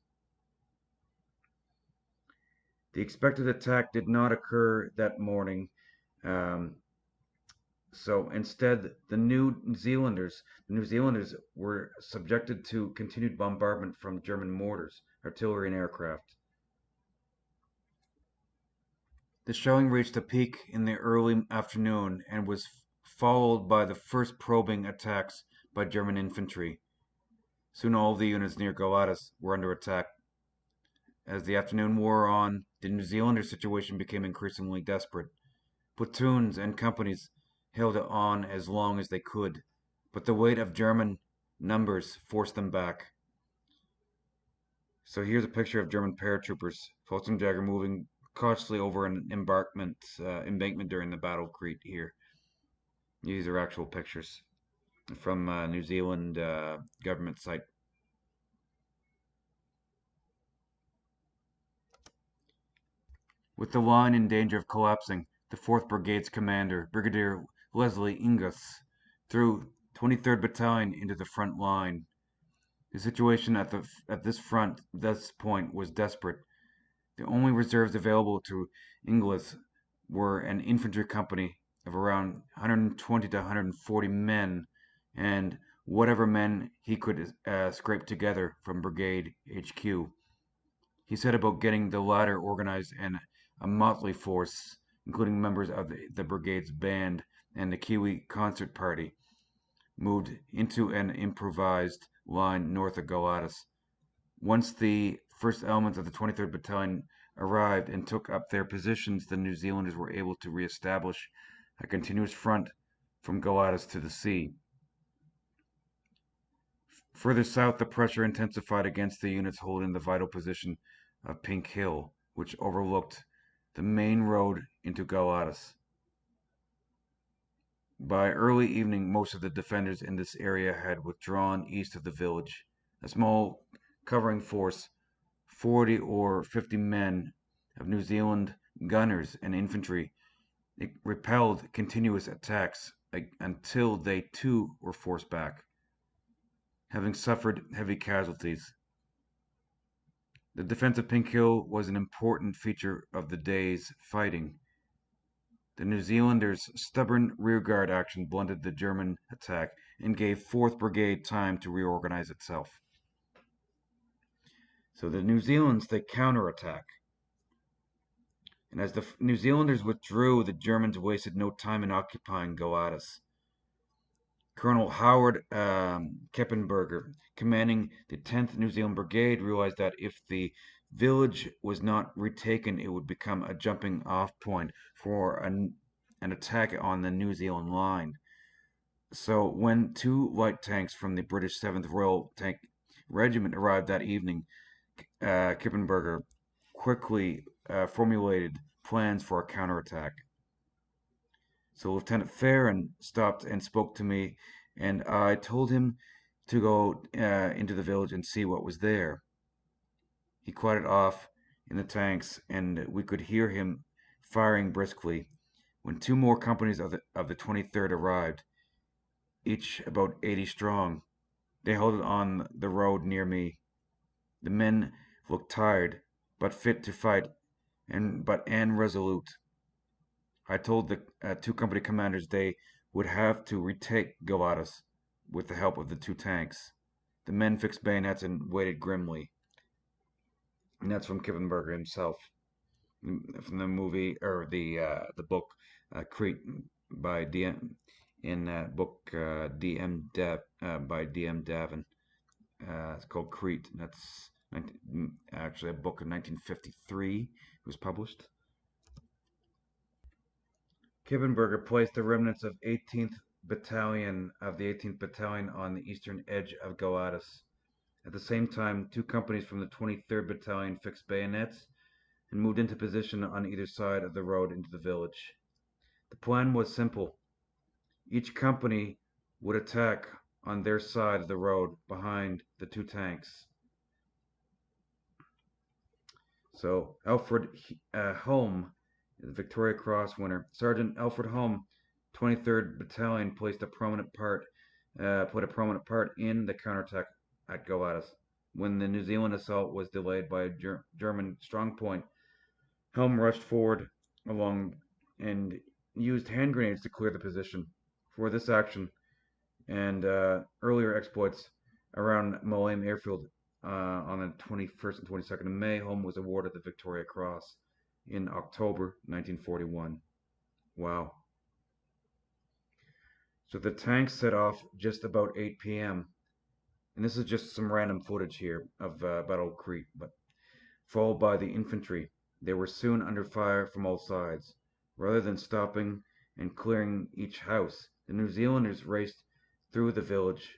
The expected attack did not occur that morning, so instead the New Zealanders were subjected to continued bombardment from German mortars, artillery, and aircraft. The shelling reached a peak in the early afternoon and was followed by the first probing attacks by German infantry. Soon all the units near Galatas were under attack. As the afternoon wore on, the New Zealanders' situation became increasingly desperate. Platoons and companies held on as long as they could, but the weight of German numbers forced them back. So here's a picture of German paratroopers, Jagger moving cautiously over an embankment during the Battle of Crete here. These are actual pictures from New Zealand government site. With the line in danger of collapsing, the 4th Brigade's commander, Brigadier Leslie Ingus, threw 23rd Battalion into the front line. The situation at this point was desperate. The only reserves available to Inglis were an infantry company of around 120 to 140 men and whatever men he could scrape together from Brigade HQ. He set about getting the latter organized and a motley force, including members of the brigade's band and the Kiwi concert party. moved into an improvised line north of Galatas. Once the first elements of the 23rd Battalion arrived and took up their positions, the New Zealanders were able to re-establish a continuous front from Galatas to the sea. Further south, the pressure intensified against the units holding the vital position of Pink Hill, which overlooked the main road into Galatas. By early evening, most of the defenders in this area had withdrawn east of the village. A small covering force, 40 or 50 men of New Zealand gunners and infantry, repelled continuous attacks until they too were forced back, having suffered heavy casualties. The defense of Pink Hill was an important feature of the day's fighting. The New Zealanders' stubborn rearguard action blunted the German attack and gave 4th Brigade time to reorganize itself. So the New Zealanders, they counterattack. And as the New Zealanders withdrew, the Germans wasted no time in occupying Galatas. Colonel Howard Kippenberger, commanding the 10th New Zealand Brigade, realized that if the village was not retaken, it would become a jumping off point for an attack on the New Zealand line. So when 2 light tanks from the British 7th Royal Tank Regiment arrived that evening, Kippenberger quickly formulated plans for a counterattack. So Lieutenant Farron stopped and spoke to me, and I told him to go into the village and see what was there. He quieted off in the tanks, and we could hear him firing briskly when 2 more companies of the 23rd arrived, each about 80 strong. They halted on the road near me. The men looked tired, but fit to fight, and resolute. I told the 2 company commanders they would have to retake Galatas with the help of the 2 tanks. The men fixed bayonets and waited grimly. And that's from Kippenberger himself, from the movie or the book Crete by D.M. in that book D.M. by D.M. Davin. It's called Crete. That's actually a book in 1953. It was published. Kippenberger placed the remnants of 18th Battalion of the 18th Battalion on the eastern edge of Galatas. At the same time, 2 companies from the 23rd Battalion fixed bayonets and moved into position on either side of the road into the village. The plan was simple. Each company would attack on their side of the road behind the 2 tanks. So Alfred Hulme, the Victoria Cross winner, Sergeant Alfred Hulme, 23rd Battalion, played a prominent part in the counterattack at Galatas. When the New Zealand assault was delayed by a German strongpoint, Hulme rushed forward along and used hand grenades to clear the position. For this action and earlier exploits around Moulmein Airfield on the 21st and 22nd of May, Hulme was awarded the Victoria Cross in October 1941. Wow. So the tanks set off just about 8 p.m. And this is just some random footage here of Battle of Crete, but followed by the infantry. They were soon under fire from all sides. Rather than stopping and clearing each house, the New Zealanders raced through the village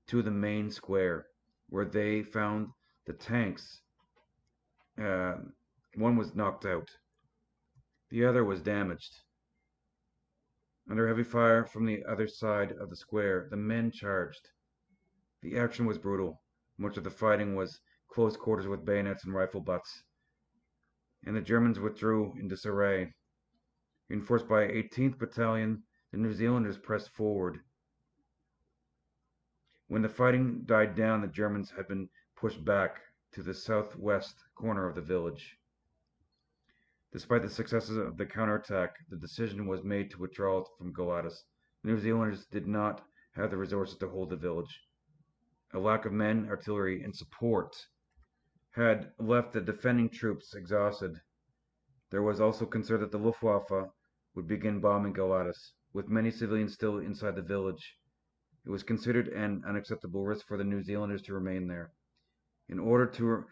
to the main square, where they found the tanks. One was knocked out. The other was damaged. Under heavy fire from the other side of the square, the men charged. The action was brutal. Much of the fighting was close quarters with bayonets and rifle butts, and the Germans withdrew in disarray. Reinforced by 18th Battalion, the New Zealanders pressed forward. When the fighting died down, the Germans had been pushed back to the southwest corner of the village. Despite the successes of the counterattack, the decision was made to withdraw from Galatas. The New Zealanders did not have the resources to hold the village. A lack of men, artillery, and support had left the defending troops exhausted. There was also concern that the Luftwaffe would begin bombing Galatas, with many civilians still inside the village. It was considered an unacceptable risk for the New Zealanders to remain there. In order to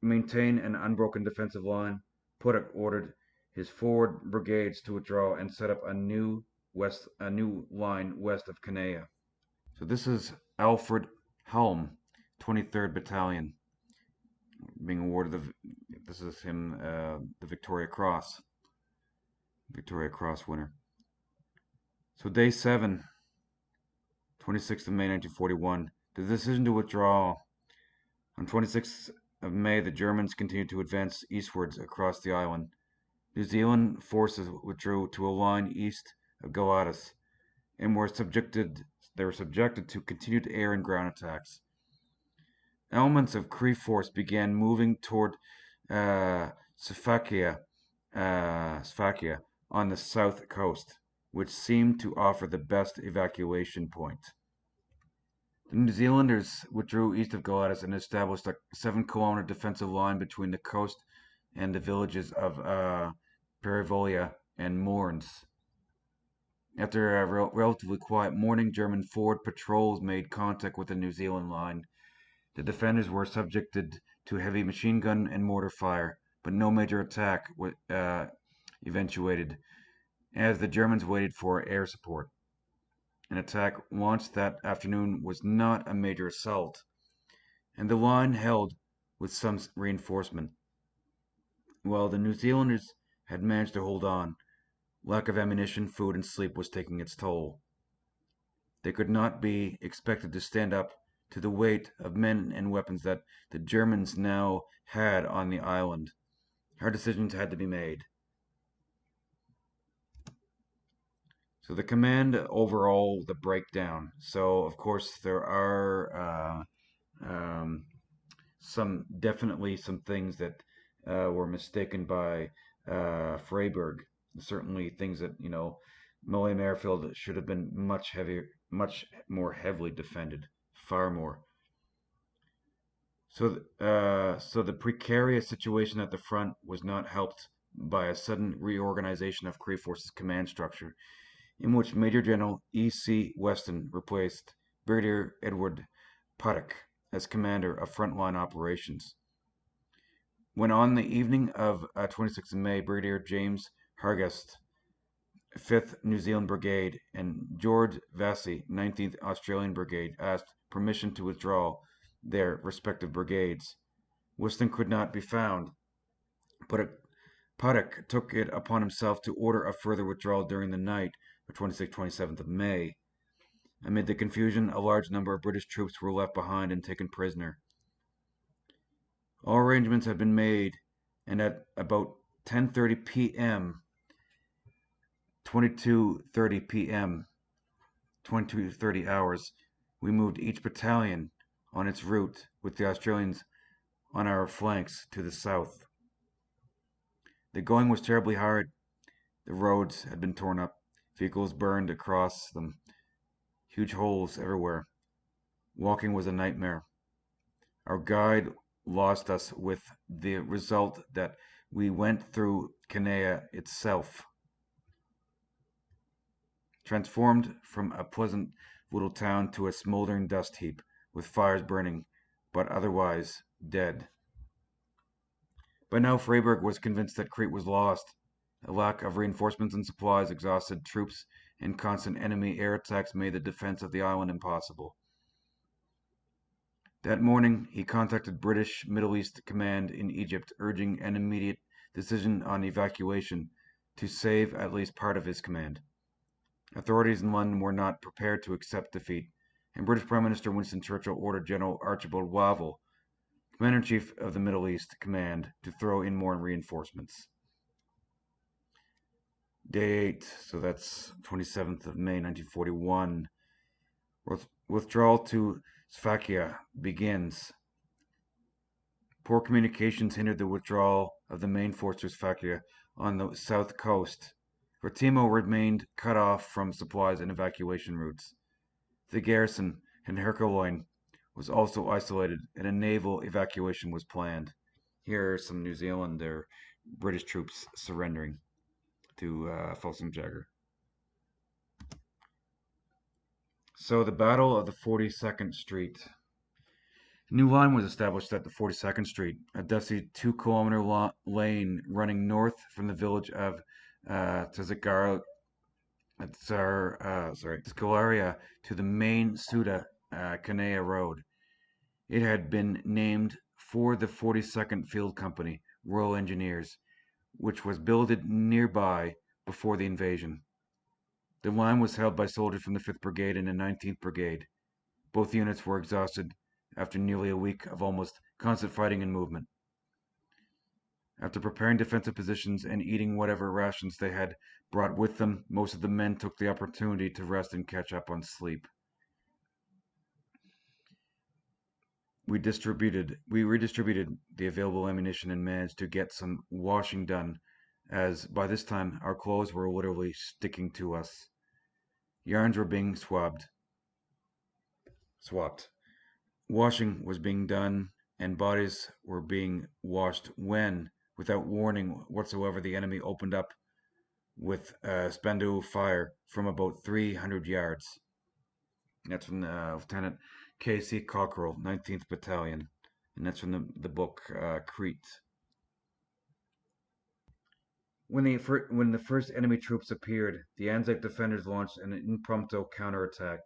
maintain an unbroken defensive line, Puttock ordered his forward brigades to withdraw and set up a new line west of Kanea. So this is Alfred Helm, 23rd Battalion, being awarded this is him, the Victoria Cross winner. So day 7, 26th of May 1941, the decision to withdraw. On 26th of May, the Germans continued to advance eastwards across the island. New Zealand forces withdrew to a line east of Galatas and were subjected to continued air and ground attacks. Elements of Crete force began moving toward Sfakia on the south coast, which seemed to offer the best evacuation point. The New Zealanders withdrew east of Galatas and established a 7-kilometer defensive line between the coast and the villages of Perivolia and Mournes. After a relatively quiet morning, German forward patrols made contact with the New Zealand line. The defenders were subjected to heavy machine gun and mortar fire, but no major attack eventuated, as the Germans waited for air support. An attack launched that afternoon was not a major assault, and the line held with some reinforcement. While the New Zealanders had managed to hold on, lack of ammunition, food, and sleep was taking its toll. They could not be expected to stand up to the weight of men and weapons that the Germans now had on the island. Hard decisions had to be made. So the command overall, the breakdown. So of course there are definitely some things that were mistaken by Freiburg. Certainly things that Moulin Airfield should have been much more heavily defended, far more. So the precarious situation at the front was not helped by a sudden reorganization of Crete Force's command structure, in which Major General E.C. Weston replaced Brigadier Edward Puttock as commander of frontline operations. When on the evening of 26th of May, Brigadier James Hargest, 5th New Zealand Brigade, and George Vassie, 19th Australian Brigade, asked permission to withdraw their respective brigades, Weston could not be found, but Puttock took it upon himself to order a further withdrawal during the night of 26th-27th of May. Amid the confusion, a large number of British troops were left behind and taken prisoner. All arrangements had been made, and at about 10:30 p.m., 22:30 p.m., 22:30 hours, we moved each battalion on its route with the Australians on our flanks to the south. The going was terribly hard. The roads had been torn up, vehicles burned across them, huge holes everywhere. Walking was a nightmare. Our guide lost us, with the result that we went through Kanea itself, transformed from a pleasant little town to a smoldering dust heap, with fires burning, but otherwise dead. By now Freiburg was convinced that Crete was lost. A lack of reinforcements and supplies, exhausted troops, and constant enemy air attacks made the defense of the island impossible. That morning, he contacted British Middle East Command in Egypt, urging an immediate decision on evacuation to save at least part of his command. Authorities in London were not prepared to accept defeat, and British Prime Minister Winston Churchill ordered General Archibald Wavell, Commander-in-Chief of the Middle East Command, to throw in more reinforcements. Day 8, so that's 27th of May 1941. Withdrawal to Sfakia begins. Poor communications hindered the withdrawal of the main force to Sfakia on the south coast. Rotimo remained cut off from supplies and evacuation routes. The garrison in Herculoin was also isolated, and a naval evacuation was planned. Here are some New Zealand or British troops surrendering to Folsom Jagger. So the Battle of the 42nd Street. A new line was established at the 42nd Street, a dusty 2 kilometer lane running north from the village of Tzar, Skolaria to the main Suda Kanea Road. It had been named for the 42nd Field Company, Royal Engineers, which was builded nearby before the invasion. The line was held by soldiers from the 5th Brigade and the 19th Brigade. Both units were exhausted after nearly a week of almost constant fighting and movement. After preparing defensive positions and eating whatever rations they had brought with them, most of the men took the opportunity to rest and catch up on sleep. We redistributed the available ammunition and managed to get some washing done, as by this time our clothes were literally sticking to us. Yarns were being swapped. Washing was being done, and bodies were being washed when, without warning whatsoever, the enemy opened up with Spandu fire from about 300 yards. That's from Lieutenant K.C. Cockrell, 19th Battalion, and that's from the book Crete. When the first enemy troops appeared, the Anzac defenders launched an impromptu counterattack,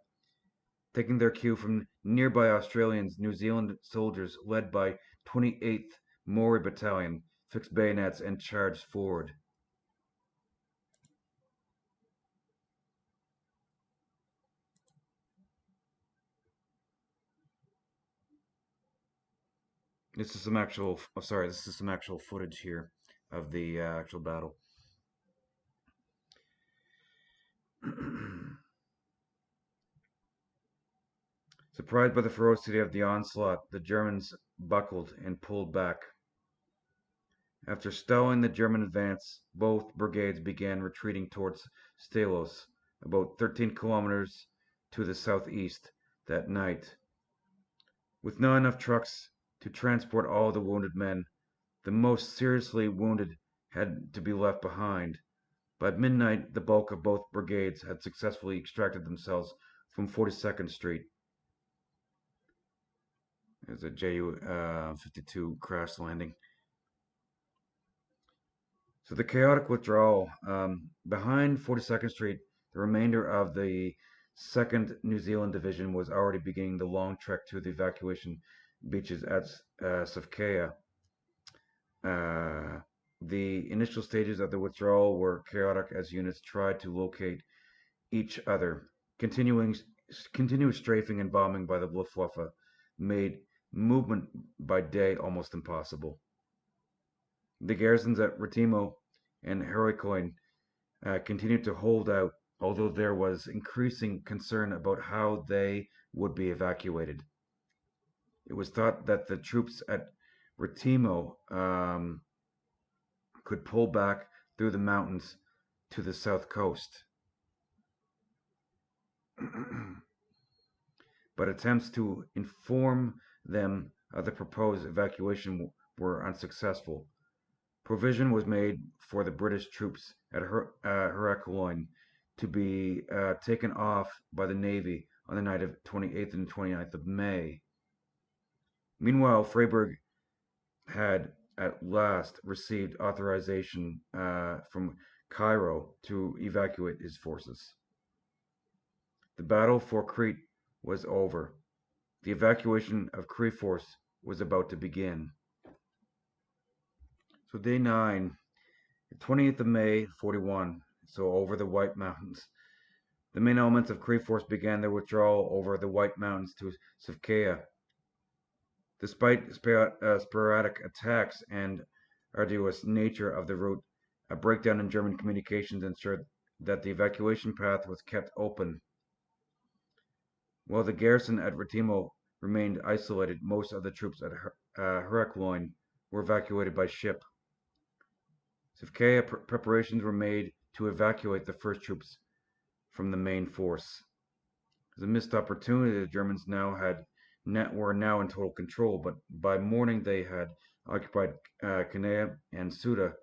taking their cue from nearby Australian New Zealand soldiers led by 28th Maori Battalion, fixed bayonets and charged forward. This is some actual. Oh, sorry. This is some actual footage here of the actual battle. Surprised by the ferocity of the onslaught, the Germans buckled and pulled back. After stalling the German advance, both brigades began retreating towards Stalos, about 13 kilometers to the southeast, that night. With not enough trucks to transport all the wounded men, the most seriously wounded had to be left behind. By midnight, the bulk of both brigades had successfully extracted themselves from 42nd Street. There's a Ju-52 crash landing. So the chaotic withdrawal. Behind 42nd Street, the remainder of the 2nd New Zealand Division was already beginning the long trek to the evacuation beaches at Sofkea. The initial stages of the withdrawal were chaotic as units tried to locate each other. Continuous strafing and bombing by the Luftwaffe made movement by day almost impossible. The garrisons at Retimo and Hurricane continued to hold out, although there was increasing concern about how they would be evacuated. It was thought that the troops at Retimo could pull back through the mountains to the south coast. But attempts to inform them of the proposed evacuation were unsuccessful. Provision was made for the British troops at Heracloin to be taken off by the Navy on the night of 28th and 29th of May. Meanwhile, Freiburg had at last received authorization from Cairo to evacuate his forces. The battle for Crete was over. The evacuation of Crete force was about to begin. So day 9, the 20th of May, 41, so over the White Mountains. The main elements of Crete force began their withdrawal over the White Mountains to Sofkea. Despite sporadic attacks and arduous nature of the route, a breakdown in German communications ensured that the evacuation path was kept open. While the garrison at Retimo remained isolated, most of the troops at Heracloin were evacuated by ship. Sofkea preparations were made to evacuate the first troops from the main force. It was a missed opportunity. The Germans were now in total control, but by morning they had occupied Kanea, and Suda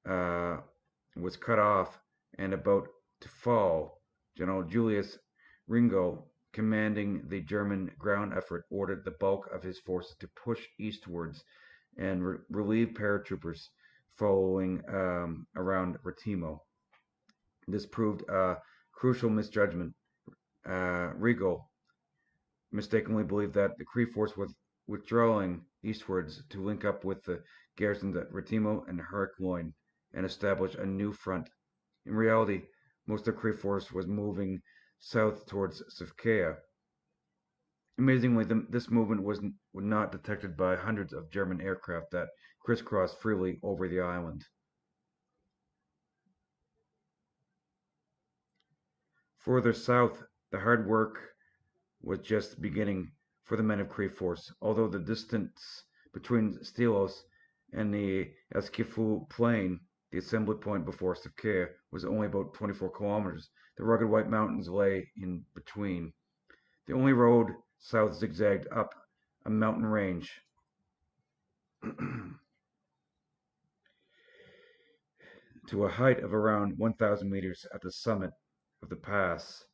was cut off and about to fall. General Julius Ringo commanding the German ground effort, ordered the bulk of his forces to push eastwards and relieve paratroopers following around Retimo. This proved a crucial misjudgment. Riegel mistakenly believed that the Cree force was withdrawing eastwards to link up with the garrisons at Retimo and Hercloin and establish a new front. In reality, most of the Cree force was moving south towards Sivkaya. Amazingly, this movement was not detected by hundreds of German aircraft that crisscrossed freely over the island. Further south, the hard work was just beginning for the men of Cree Force. Although the distance between Stilos and the Eskifu plain, the assembly point before Sivkaya, was only about 24 kilometers, the rugged White Mountains lay in between. The only road south zigzagged up a mountain range. To a height of around 1,000 meters at the summit of the pass.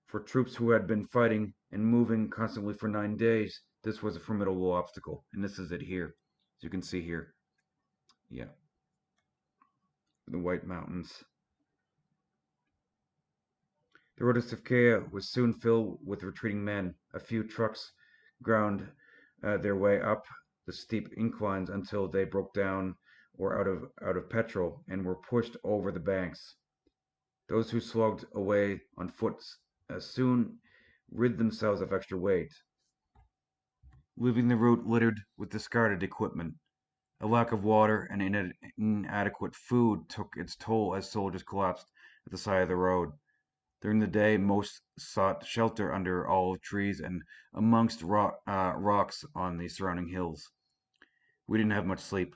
For troops who had been fighting and moving constantly for 9 days, this was a formidable obstacle. And this is it here, as you can see here. Yeah, the White Mountains. The road to Sivkaya was soon filled with retreating men. A few trucks ground their way up the steep inclines until they broke down or out of petrol and were pushed over the banks. Those who slogged away on foot soon rid themselves of extra weight, leaving the route littered with discarded equipment. A lack of water and inadequate food took its toll as soldiers collapsed at the side of the road. During the day, most sought shelter under olive trees and amongst rocks on the surrounding hills. We didn't have much sleep.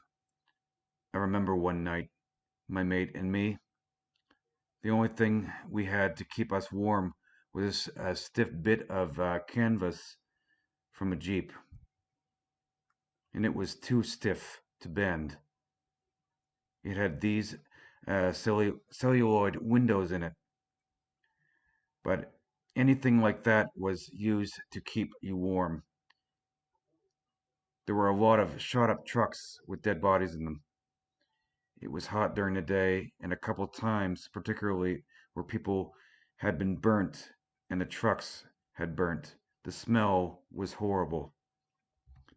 I remember one night, my mate and me, the only thing we had to keep us warm was a stiff bit of canvas from a jeep, and it was too stiff to bend. It had these celluloid windows in it, but anything like that was used to keep you warm. There were a lot of shot up trucks with dead bodies in them. It was hot during the day, and a couple of times, particularly where people had been burnt and the trucks had burnt. The smell was horrible.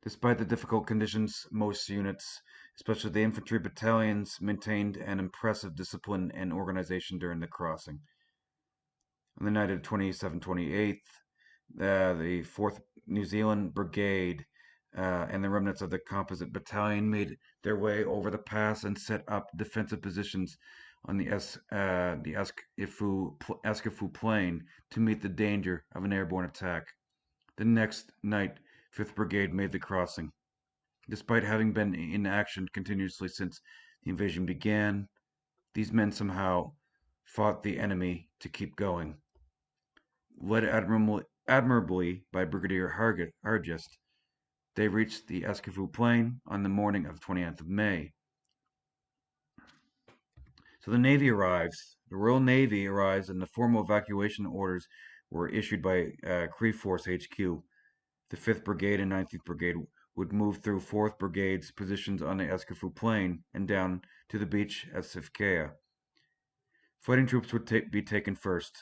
Despite the difficult conditions, most units, especially the infantry battalions, maintained an impressive discipline and organization during the crossing. On the night of 27-28th, the 4th New Zealand Brigade and the remnants of the composite battalion made their way over the pass and set up defensive positions on the Eskifu plain to meet the danger of an airborne attack. The next night, 5th Brigade made the crossing. Despite having been in action continuously since the invasion began, these men somehow fought the enemy to keep going. Led admirably by Brigadier Hargest, they reached the Eskifu plain on the morning of 29th of May. So the Navy arrives. The Royal Navy arrives, and the formal evacuation orders were issued by Cree Force HQ. The 5th Brigade and 19th Brigade would move through 4th Brigade's positions on the Eskifu plain and down to the beach at Sivkaya. Fighting troops would be taken first,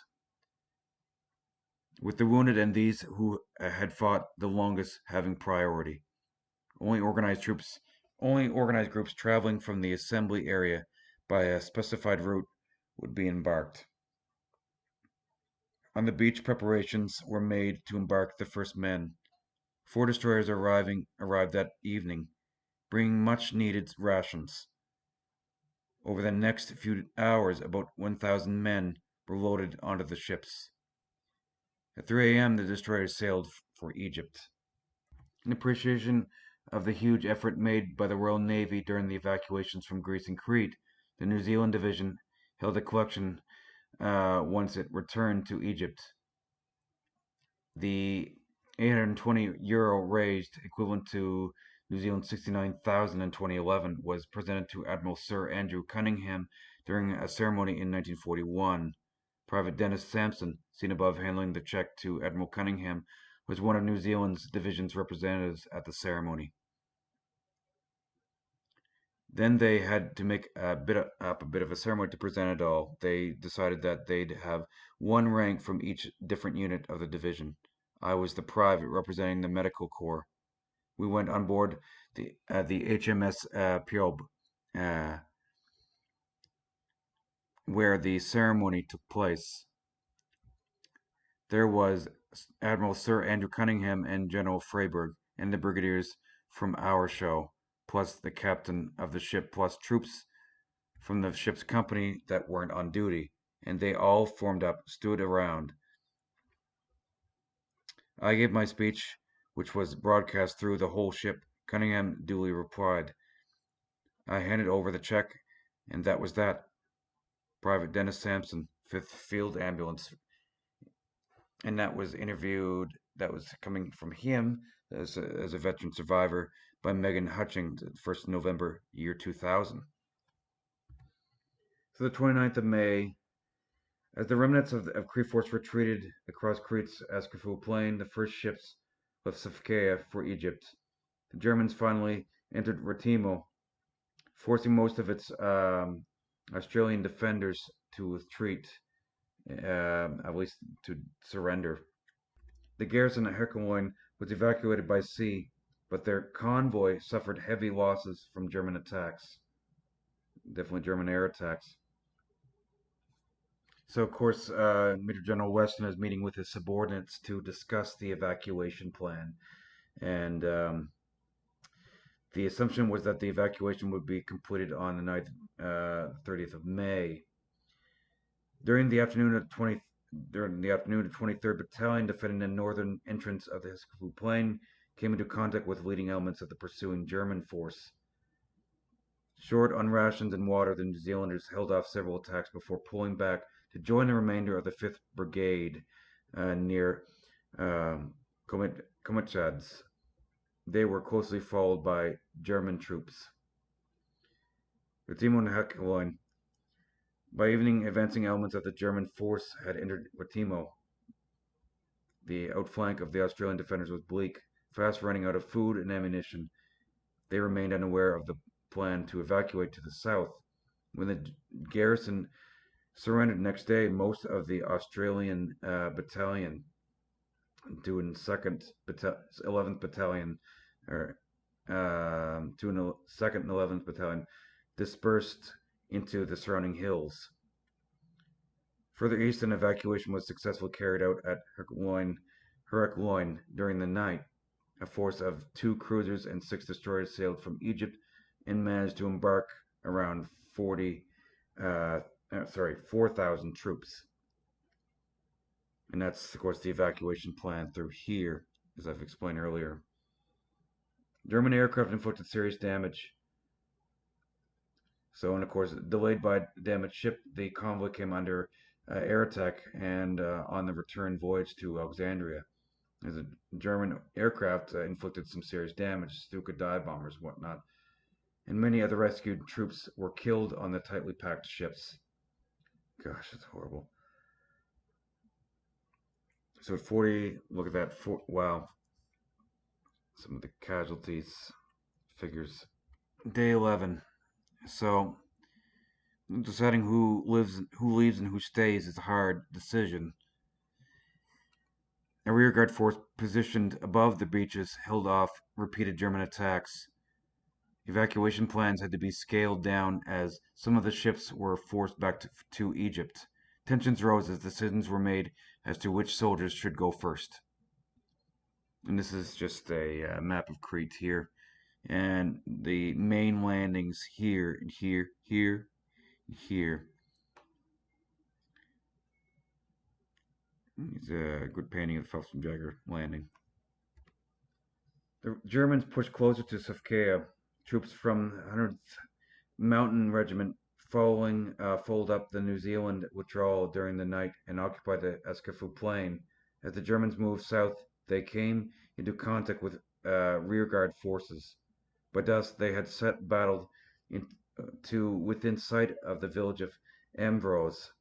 with the wounded and these who had fought the longest having priority. Only organized groups traveling from the assembly area by a specified route would be embarked. On the beach, preparations were made to embark the first men. 4 destroyers arrived that evening, bringing much needed rations. Over the next few hours, about 1,000 men were loaded onto the ships. At 3 a.m., the destroyers sailed for Egypt. In appreciation of the huge effort made by the Royal Navy during the evacuations from Greece and Crete, the New Zealand Division held a collection once it returned to Egypt. The €820 raised, equivalent to New Zealand 69,000 in 2011, was presented to Admiral Sir Andrew Cunningham during a ceremony in 1941. Private Dennis Sampson, seen above handling the check to Admiral Cunningham, was one of New Zealand's division's representatives at the ceremony. Then they had to make a bit of a ceremony to present it all. They decided that they'd have one rank from each different unit of the division. I was the private representing the medical corps. We went on board the HMS Piob, uh, where the ceremony took place. There was Admiral Sir Andrew Cunningham and General Freiburg, and the brigadiers from our show, plus the captain of the ship, plus troops from the ship's company that weren't on duty, and they all formed up, stood around. I gave my speech, which was broadcast through the whole ship. Cunningham duly replied. I handed over the check, and that was that. Private Dennis Sampson, 5th Field Ambulance. And that was interviewed, that was coming from him as a veteran survivor by Megan Hutchings, 1st November, year 2000. So the 29th of May, as the remnants of Crete force retreated across Crete's Escafou plain, the first ships left Sofia for Egypt. The Germans finally entered Retimo, forcing most of its Australian defenders to retreat, at least to surrender. The garrison at Herculaneum was evacuated by sea, but their convoy suffered heavy losses from German attacks. Definitely German air attacks. So, of course, Major General Weston is meeting with his subordinates to discuss the evacuation plan. And the assumption was that the evacuation would be completed on the 30th of May. During the afternoon of 23rd Battalion, defending the northern entrance of the Escafou Plain, came into contact with leading elements of the pursuing German force. Short on rations and water, the New Zealanders held off several attacks before pulling back to join the remainder of the 5th Brigade near Comachadze. They were closely followed by German troops. Retimo and Herculaneum. By evening, advancing elements of the German force had entered Retimo. The outflank of the Australian defenders was bleak, fast running out of food and ammunition. They remained unaware of the plan to evacuate to the south. When the garrison surrendered next day, most of the Australian battalion, doing 11th Battalion, or to an 2nd and 11th Battalion, dispersed into the surrounding hills. Further east, an evacuation was successfully carried out at Herculaneum during the night. A force of 2 cruisers and 6 destroyers sailed from Egypt and managed to embark around 4,000 troops. And that's, of course, the evacuation plan through here, as I've explained earlier. German aircraft inflicted serious damage. So, and of course, delayed by damaged ship, the convoy came under air attack and on the return voyage to Alexandria. As a German aircraft inflicted some serious damage, Stuka dive bombers, whatnot, and many of the rescued troops were killed on the tightly packed ships. Gosh, it's horrible. So at 40, look at that. Wow. Some of the casualties figures. Day 11. So deciding who leaves and who stays is a hard decision. A rearguard force positioned above the breaches held off repeated German attacks. Evacuation plans had to be scaled down as some of the ships were forced back to Egypt. Tensions rose as decisions were made as to which soldiers should go first. And this is just a map of Crete here. And the main landings here, and here, here, and here. It's a good painting of the Felsenjäger landing. The Germans pushed closer to Sofia. Troops from the 100th Mountain Regiment followed up the New Zealand withdrawal during the night and occupied the Escafou Plain. As the Germans moved south, they came into contact with rearguard forces. By dusk, they had battled to within sight of the village of Ambrose.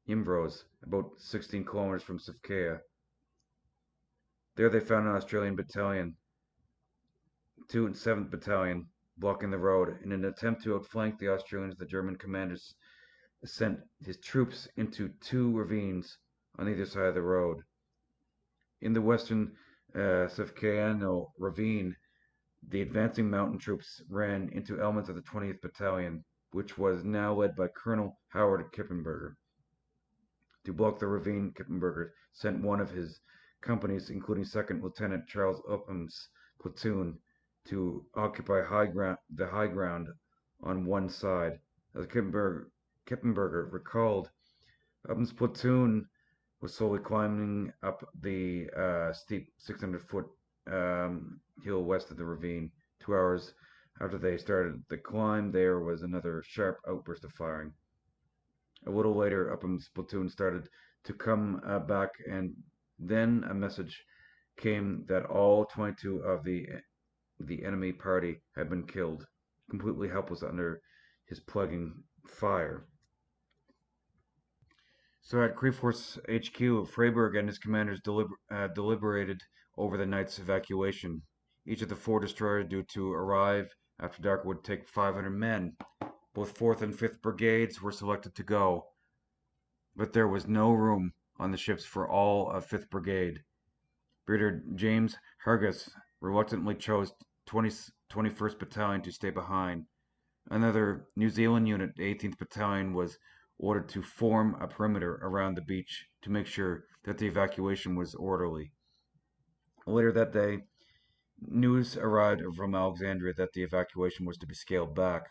Imbros, about 16 kilometers from Sofia. There they found an Australian battalion, 2 and 7th Battalion, blocking the road. In an attempt to outflank the Australians, the German commander sent his troops into 2 ravines on either side of the road. In the western Sofcaiano ravine, the advancing mountain troops ran into elements of the 20th Battalion, which was now led by Colonel Howard Kippenberger. To block the ravine, Kippenberger sent one of his companies, including Second Lieutenant Charles Upham's platoon, to occupy the high ground on one side. As Kippenberger recalled, Upham's platoon was slowly climbing up the steep 600-foot hill west of the ravine. 2 hours after they started the climb, there was another sharp outburst of firing. A little later, Upham's platoon started to come back, and then a message came that all 22 of the enemy party had been killed, completely helpless under his plugging fire. So at Crete Force HQ, Freiburg and his commanders deliberated over the night's evacuation. Each of the 4 destroyers due to arrive after dark would take 500 men. Both 4th and 5th Brigades were selected to go, but there was no room on the ships for all of 5th Brigade. Brigadier James Hargis reluctantly chose 21st Battalion to stay behind. Another New Zealand unit, the 18th Battalion, was ordered to form a perimeter around the beach to make sure that the evacuation was orderly. Later that day, news arrived from Alexandria that the evacuation was to be scaled back.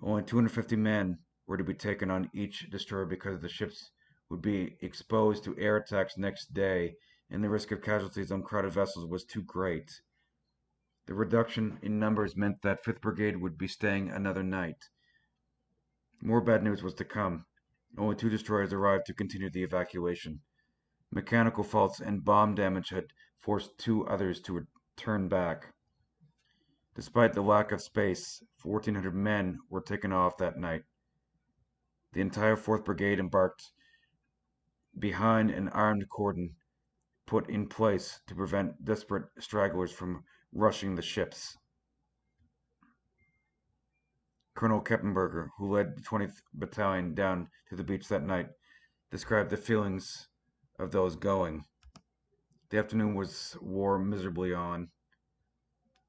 Only 250 men were to be taken on each destroyer because the ships would be exposed to air attacks next day, and the risk of casualties on crowded vessels was too great. The reduction in numbers meant that 5th Brigade would be staying another night. More bad news was to come. Only 2 destroyers arrived to continue the evacuation. Mechanical faults and bomb damage had forced 2 others to turn back. Despite the lack of space, 1,400 men were taken off that night. The entire 4th Brigade embarked behind an armed cordon put in place to prevent desperate stragglers from rushing the ships. Colonel Kippenberger, who led the 20th Battalion down to the beach that night, described the feelings of those going. The afternoon wore miserably on,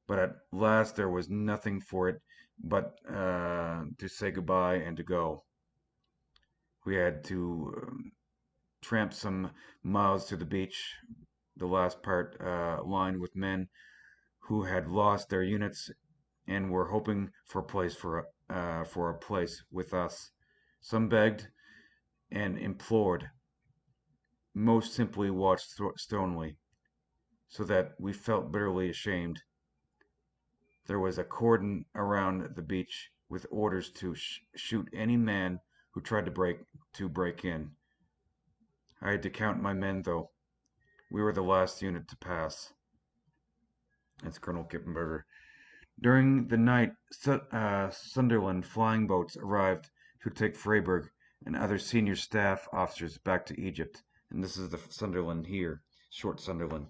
but at last there was nothing for it but to say goodbye and to go. We had to tramp some miles to the beach, the last part lined with men who had lost their units and were hoping for a place with us. Some begged and implored, most simply watched stonily, so that we felt bitterly ashamed. There was a cordon around the beach with orders to shoot any man who tried to break in. I had to count my men, though. We were the last unit to pass. That's Colonel Kippenberger. During the night, Sunderland flying boats arrived to take Freiburg and other senior staff officers back to Egypt. And this is the Sunderland here, short Sunderland.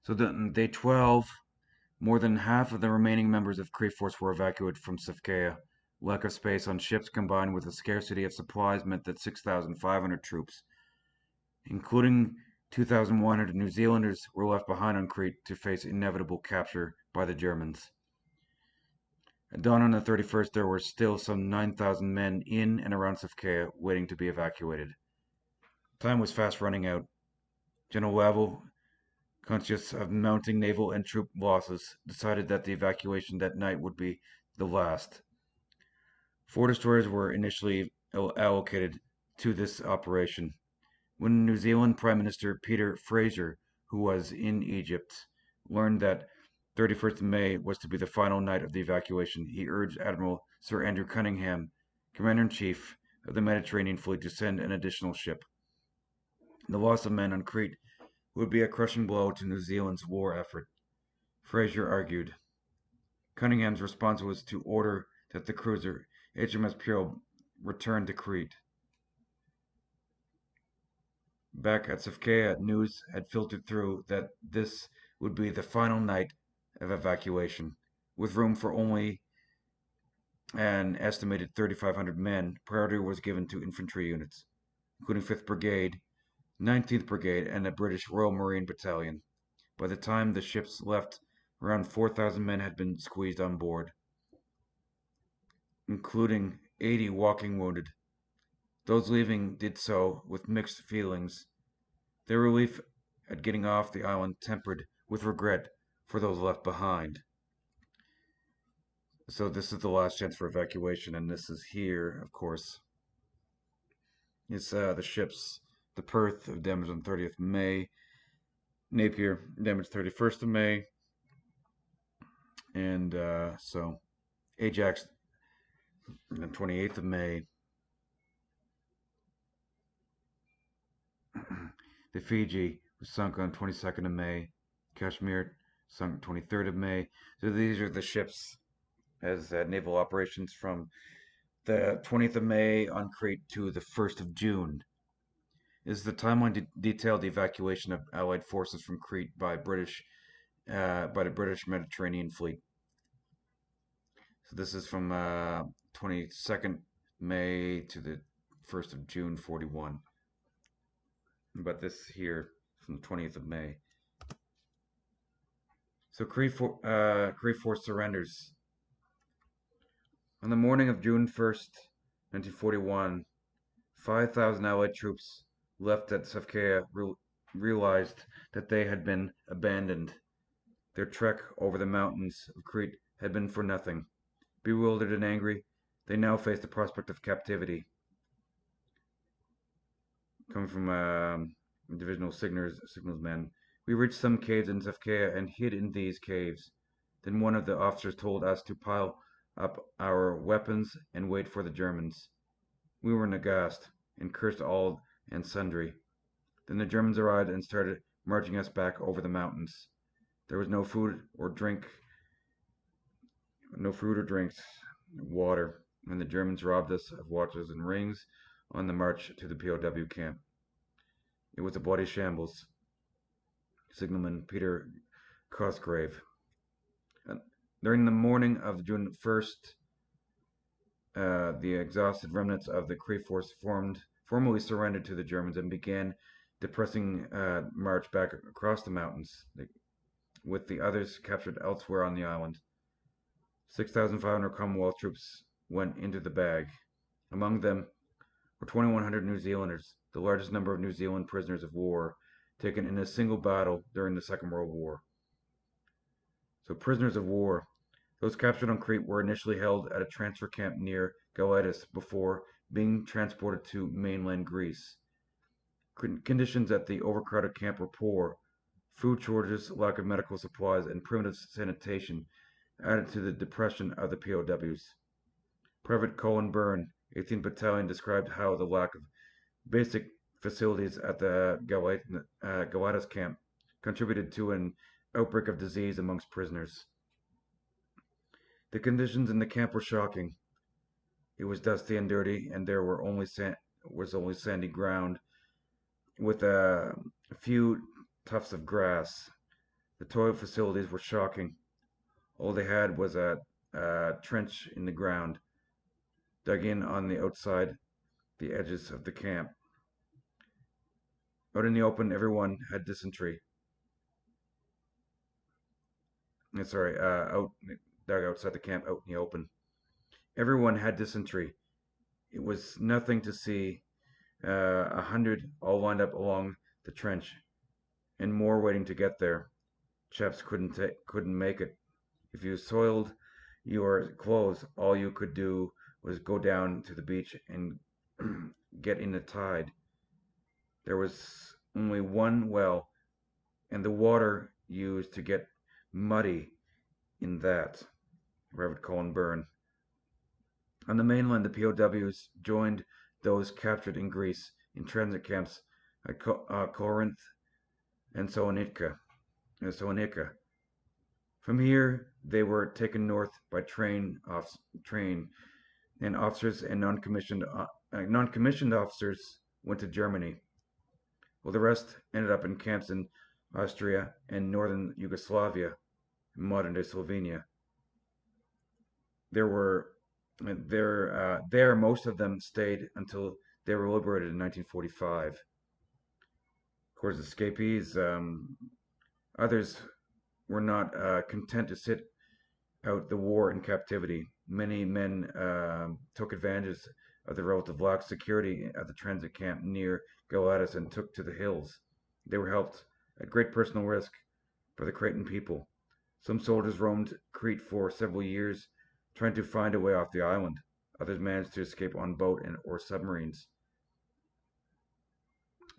So on day 12, more than half of the remaining members of Crete Force were evacuated from Sofia. Lack of space on ships combined with a scarcity of supplies meant that 6,500 troops, including 2,100 New Zealanders, were left behind on Crete to face inevitable capture by the Germans. At dawn on the 31st, there were still some 9,000 men in and around Sofia waiting to be evacuated. Time was fast running out. General Lavelle, conscious of mounting naval and troop losses, decided that the evacuation that night would be the last. 4 destroyers were initially allocated to this operation. When New Zealand Prime Minister Peter Fraser, who was in Egypt, learned that 31st of May was to be the final night of the evacuation, he urged Admiral Sir Andrew Cunningham, Commander-in-Chief of the Mediterranean Fleet, to send an additional ship. The loss of men on Crete would be a crushing blow to New Zealand's war effort, Fraser argued. Cunningham's response was to order that the cruiser HMS Pearl returned to Crete. Back at Safkea, news had filtered through that this would be the final night of evacuation. With room for only an estimated 3,500 men, priority was given to infantry units, including 5th Brigade, 19th Brigade, and a British Royal Marine Battalion. By the time the ships left, around 4,000 men had been squeezed on board, including 80 walking wounded. Those leaving did so with mixed feelings. Their relief at getting off the island tempered with regret for those left behind. So this is the last chance for evacuation, and this is here, of course. It's the ships. The Perth damaged on 30th May. Napier damaged 31st of May. And so Ajax on 28th of May. The Fiji was sunk on 22nd of May. Kashmir sunk 23rd of May. So these are the ships as naval operations from the 20th of May on Crete to the 1st of June. Is the timeline detailed the evacuation of Allied forces from Crete by the British Mediterranean Fleet. So this is from 22nd May to the 1st of June 41. But this here from the 20th of May. So Crete Force surrenders. On the morning of June 1st, 1941, 5,000 Allied troops left at Safkea realized that they had been abandoned. Their trek over the mountains of Crete had been for nothing. Bewildered and angry, they now faced the prospect of captivity. Coming from divisional signalsmen, we reached some caves in Safkea and hid in these caves. Then one of the officers told us to pile up our weapons and wait for the Germans. We were aghast and cursed all and sundry. Then the Germans arrived and started marching us back over the mountains. There was no food or drinks, water, and the Germans robbed us of watches and rings on the march to the POW camp. It was a bloody shambles. Signalman Peter Cosgrave. During the morning of June 1st, the exhausted remnants of the Crete force formally surrendered to the Germans and began the pressing march back across the mountains, with the others captured elsewhere on the island. 6,500 Commonwealth troops went into the bag. Among them were 2,100 New Zealanders, the largest number of New Zealand prisoners of war taken in a single battle during the Second World War. So prisoners of war. Those captured on Crete were initially held at a transfer camp near Galetas before being transported to mainland Greece. Conditions at the overcrowded camp were poor. Food shortages, lack of medical supplies, and primitive sanitation added to the depression of the POWs. Private Colin Byrne, 18th Battalion, described how the lack of basic facilities at the Galetas camp contributed to an outbreak of disease amongst prisoners. The conditions in the camp were shocking. It was dusty and dirty, and there was only sandy ground with a few tufts of grass. The toilet facilities were shocking. All they had was a trench in the ground, dug in on the outside, the edges of the camp. Out in the open, everyone had dysentery. Dug outside the camp, out in the open. Everyone had dysentery. It was nothing to see 100 all lined up along the trench, and more waiting to get there. Chaps couldn't make it. If you soiled your clothes, all you could do was go down to the beach and get in the tide. There was only one well, and the water used to get muddy in that. Reverend Colin Byrne. On the mainland, the POWs joined those captured in Greece in transit camps at Corinth and Salonika. From here, they were taken north by train and officers and non-commissioned officers went to Germany, while the rest ended up in camps in Austria and northern Yugoslavia, modern-day Slovenia. There were there most of them stayed until they were liberated in 1945. Of course, escapees, others were not content to sit out the war in captivity. Many men took advantage of the relative lack of security at the transit camp near Galatas and took to the hills. They were helped at great personal risk by the Cretan people. Some soldiers roamed Crete for several years, trying to find a way off the island. Others managed to escape on boat or submarines.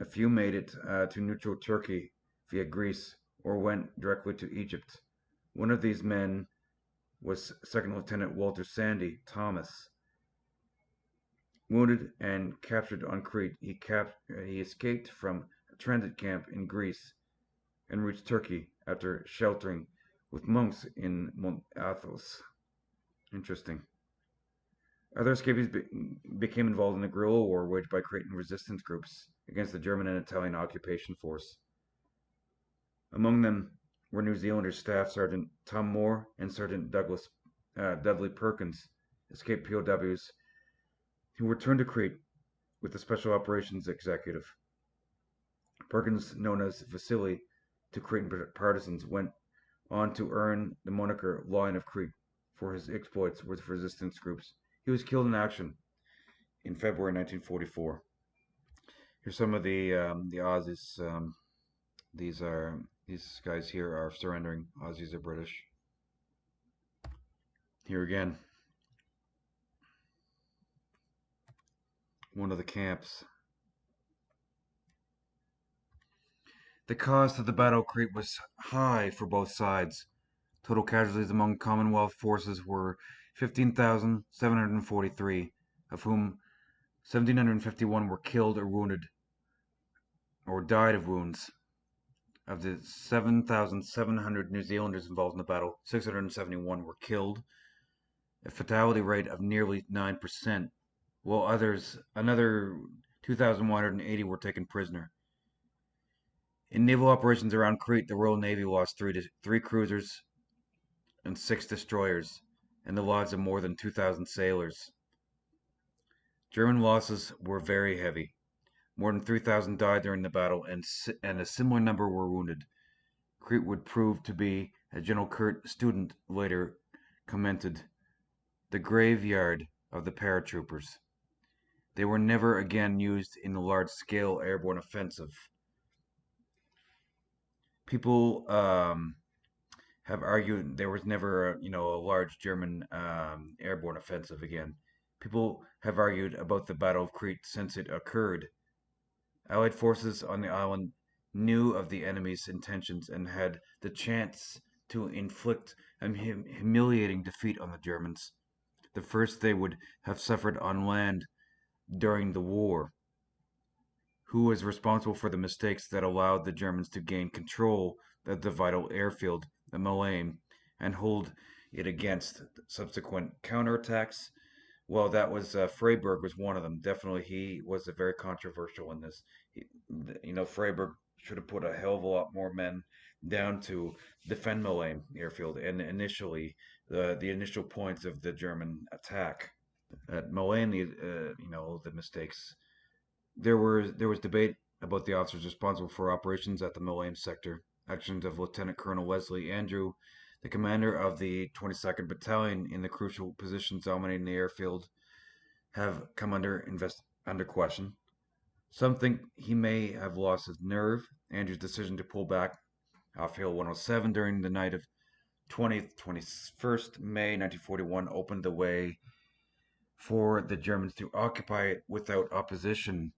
A few made it to neutral Turkey via Greece or went directly to Egypt. One of these men was Second Lieutenant Walter Sandy Thomas. Wounded and captured on Crete, he escaped from a transit camp in Greece and reached Turkey after sheltering with monks in Mount Athos. Interesting. Other escapees became involved in the guerrilla war waged by Cretan resistance groups against the German and Italian occupation force. Among them were New Zealander Staff Sergeant Tom Moore and Sergeant Dudley Perkins, escaped POWs who returned to Crete with the Special Operations Executive. Perkins, known as Vasily to Cretan partisans, went on to earn the moniker Lion of Crete for his exploits with resistance groups. He was killed in action in February 1944. Here's some of the Aussies. These guys here are surrendering. Aussies are British. Here again, one of the camps. The cost of the Battle of Crete was high for both sides. Total casualties among Commonwealth forces were 15,743, of whom 1,751 were killed or wounded or died of wounds. Of the 7,700 New Zealanders involved in the battle, 671 were killed, a fatality rate of nearly 9%, while another 2,180 were taken prisoner. In naval operations around Crete, the Royal Navy lost three cruisers and 6 destroyers, and the lives of more than 2,000 sailors. German losses were very heavy. More than 3,000 died during the battle, and a similar number were wounded. Crete would prove to be, as General Kurt Student later commented, the graveyard of the paratroopers. They were never again used in the large-scale airborne offensive. People have argued there was never a large German airborne offensive again. People have argued about the Battle of Crete since it occurred. Allied forces on the island knew of the enemy's intentions and had the chance to inflict a humiliating defeat on the Germans, the first they would have suffered on land during the war. Who was responsible for the mistakes that allowed the Germans to gain control of the vital airfield at Malame and hold it against subsequent counterattacks? Well, that was Freiburg was one of them. Definitely, he was very controversial in this. Freiburg should have put a hell of a lot more men down to defend Malame airfield, and initially, the initial points of the German attack at Malame, the mistakes. There was debate about the officers responsible for operations at the Malame sector. Actions of Lieutenant Colonel Wesley Andrew, the commander of the 22nd Battalion in the crucial positions dominating the airfield, have come under question. Some think he may have lost his nerve. Andrew's decision to pull back off Hill 107 during the night of 20th, 21st May 1941 opened the way for the Germans to occupy it without opposition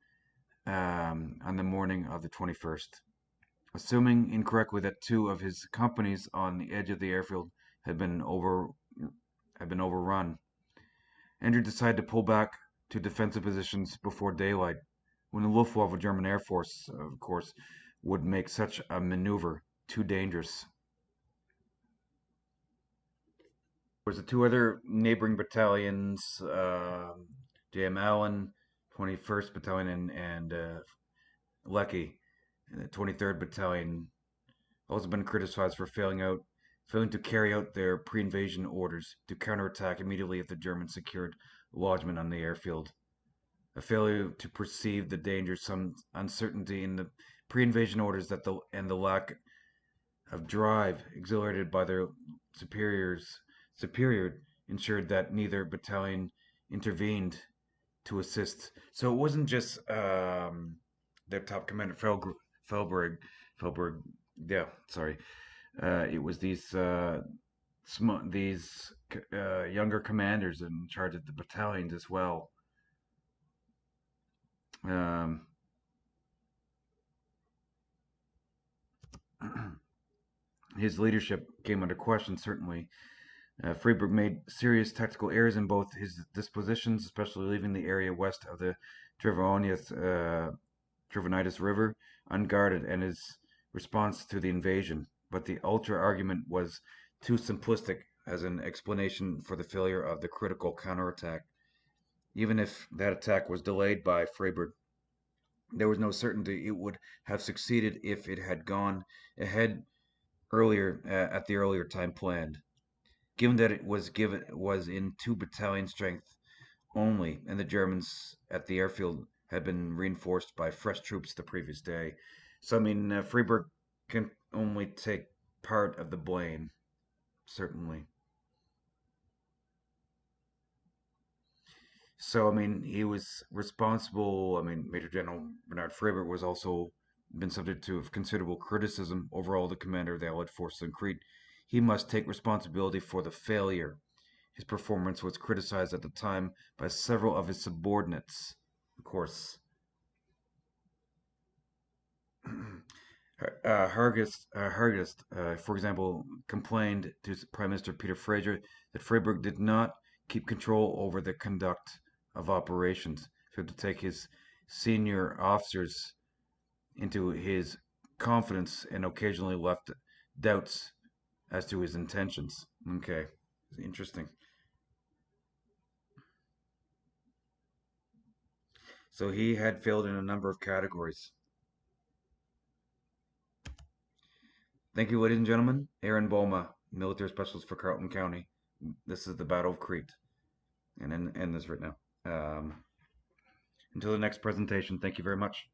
on the morning of the 21st. Assuming incorrectly that 2 of his companies on the edge of the airfield had been overrun, Andrew decided to pull back to defensive positions before daylight, when the Luftwaffe German Air Force, of course, would make such a maneuver too dangerous. Was the two other neighboring battalions, J.M. Allen, 21st Battalion, and Leckie, the 23rd Battalion, also been criticized for failing to carry out their pre-invasion orders to counterattack immediately if the Germans secured lodgment on the airfield. A failure to perceive the danger, some uncertainty in the pre-invasion orders and the lack of drive exhilarated by their superior ensured that neither battalion intervened to assist. So it wasn't just their top commander Felberg, Felberg, yeah, sorry. It was these younger commanders in charge of the battalions as well. Um, his leadership came under question, certainly. Freiburg made serious tactical errors in both his dispositions, especially leaving the area west of the Trevonitis River unguarded, and his response to the invasion. But the ultra argument was too simplistic as an explanation for the failure of the critical counterattack. Even if that attack was delayed by Freiburg, there was no certainty it would have succeeded if it had gone ahead earlier at the earlier time planned. Given that it was in two battalion strength only, and the Germans at the airfield had been reinforced by fresh troops the previous day. So I mean, Freiburg can only take part of the blame, certainly. So I mean, he was responsible. I mean, Major General Bernard Freiburg was also been subject to considerable criticism. Overall, the commander of the Allied forces in Crete, he must take responsibility for the failure. His performance was criticized at the time by several of his subordinates. Of course, for example, complained to Prime Minister Peter Fraser that Freiburg did not keep control over the conduct of operations. He had to take his senior officers into his confidence and occasionally left doubts as to his intentions. Okay, interesting. So he had failed in a number of categories. Thank you, ladies and gentlemen. Aaron Boma, military specialist for Carleton County. This is the Battle of Crete, and end this right now. Until the next presentation, thank you very much.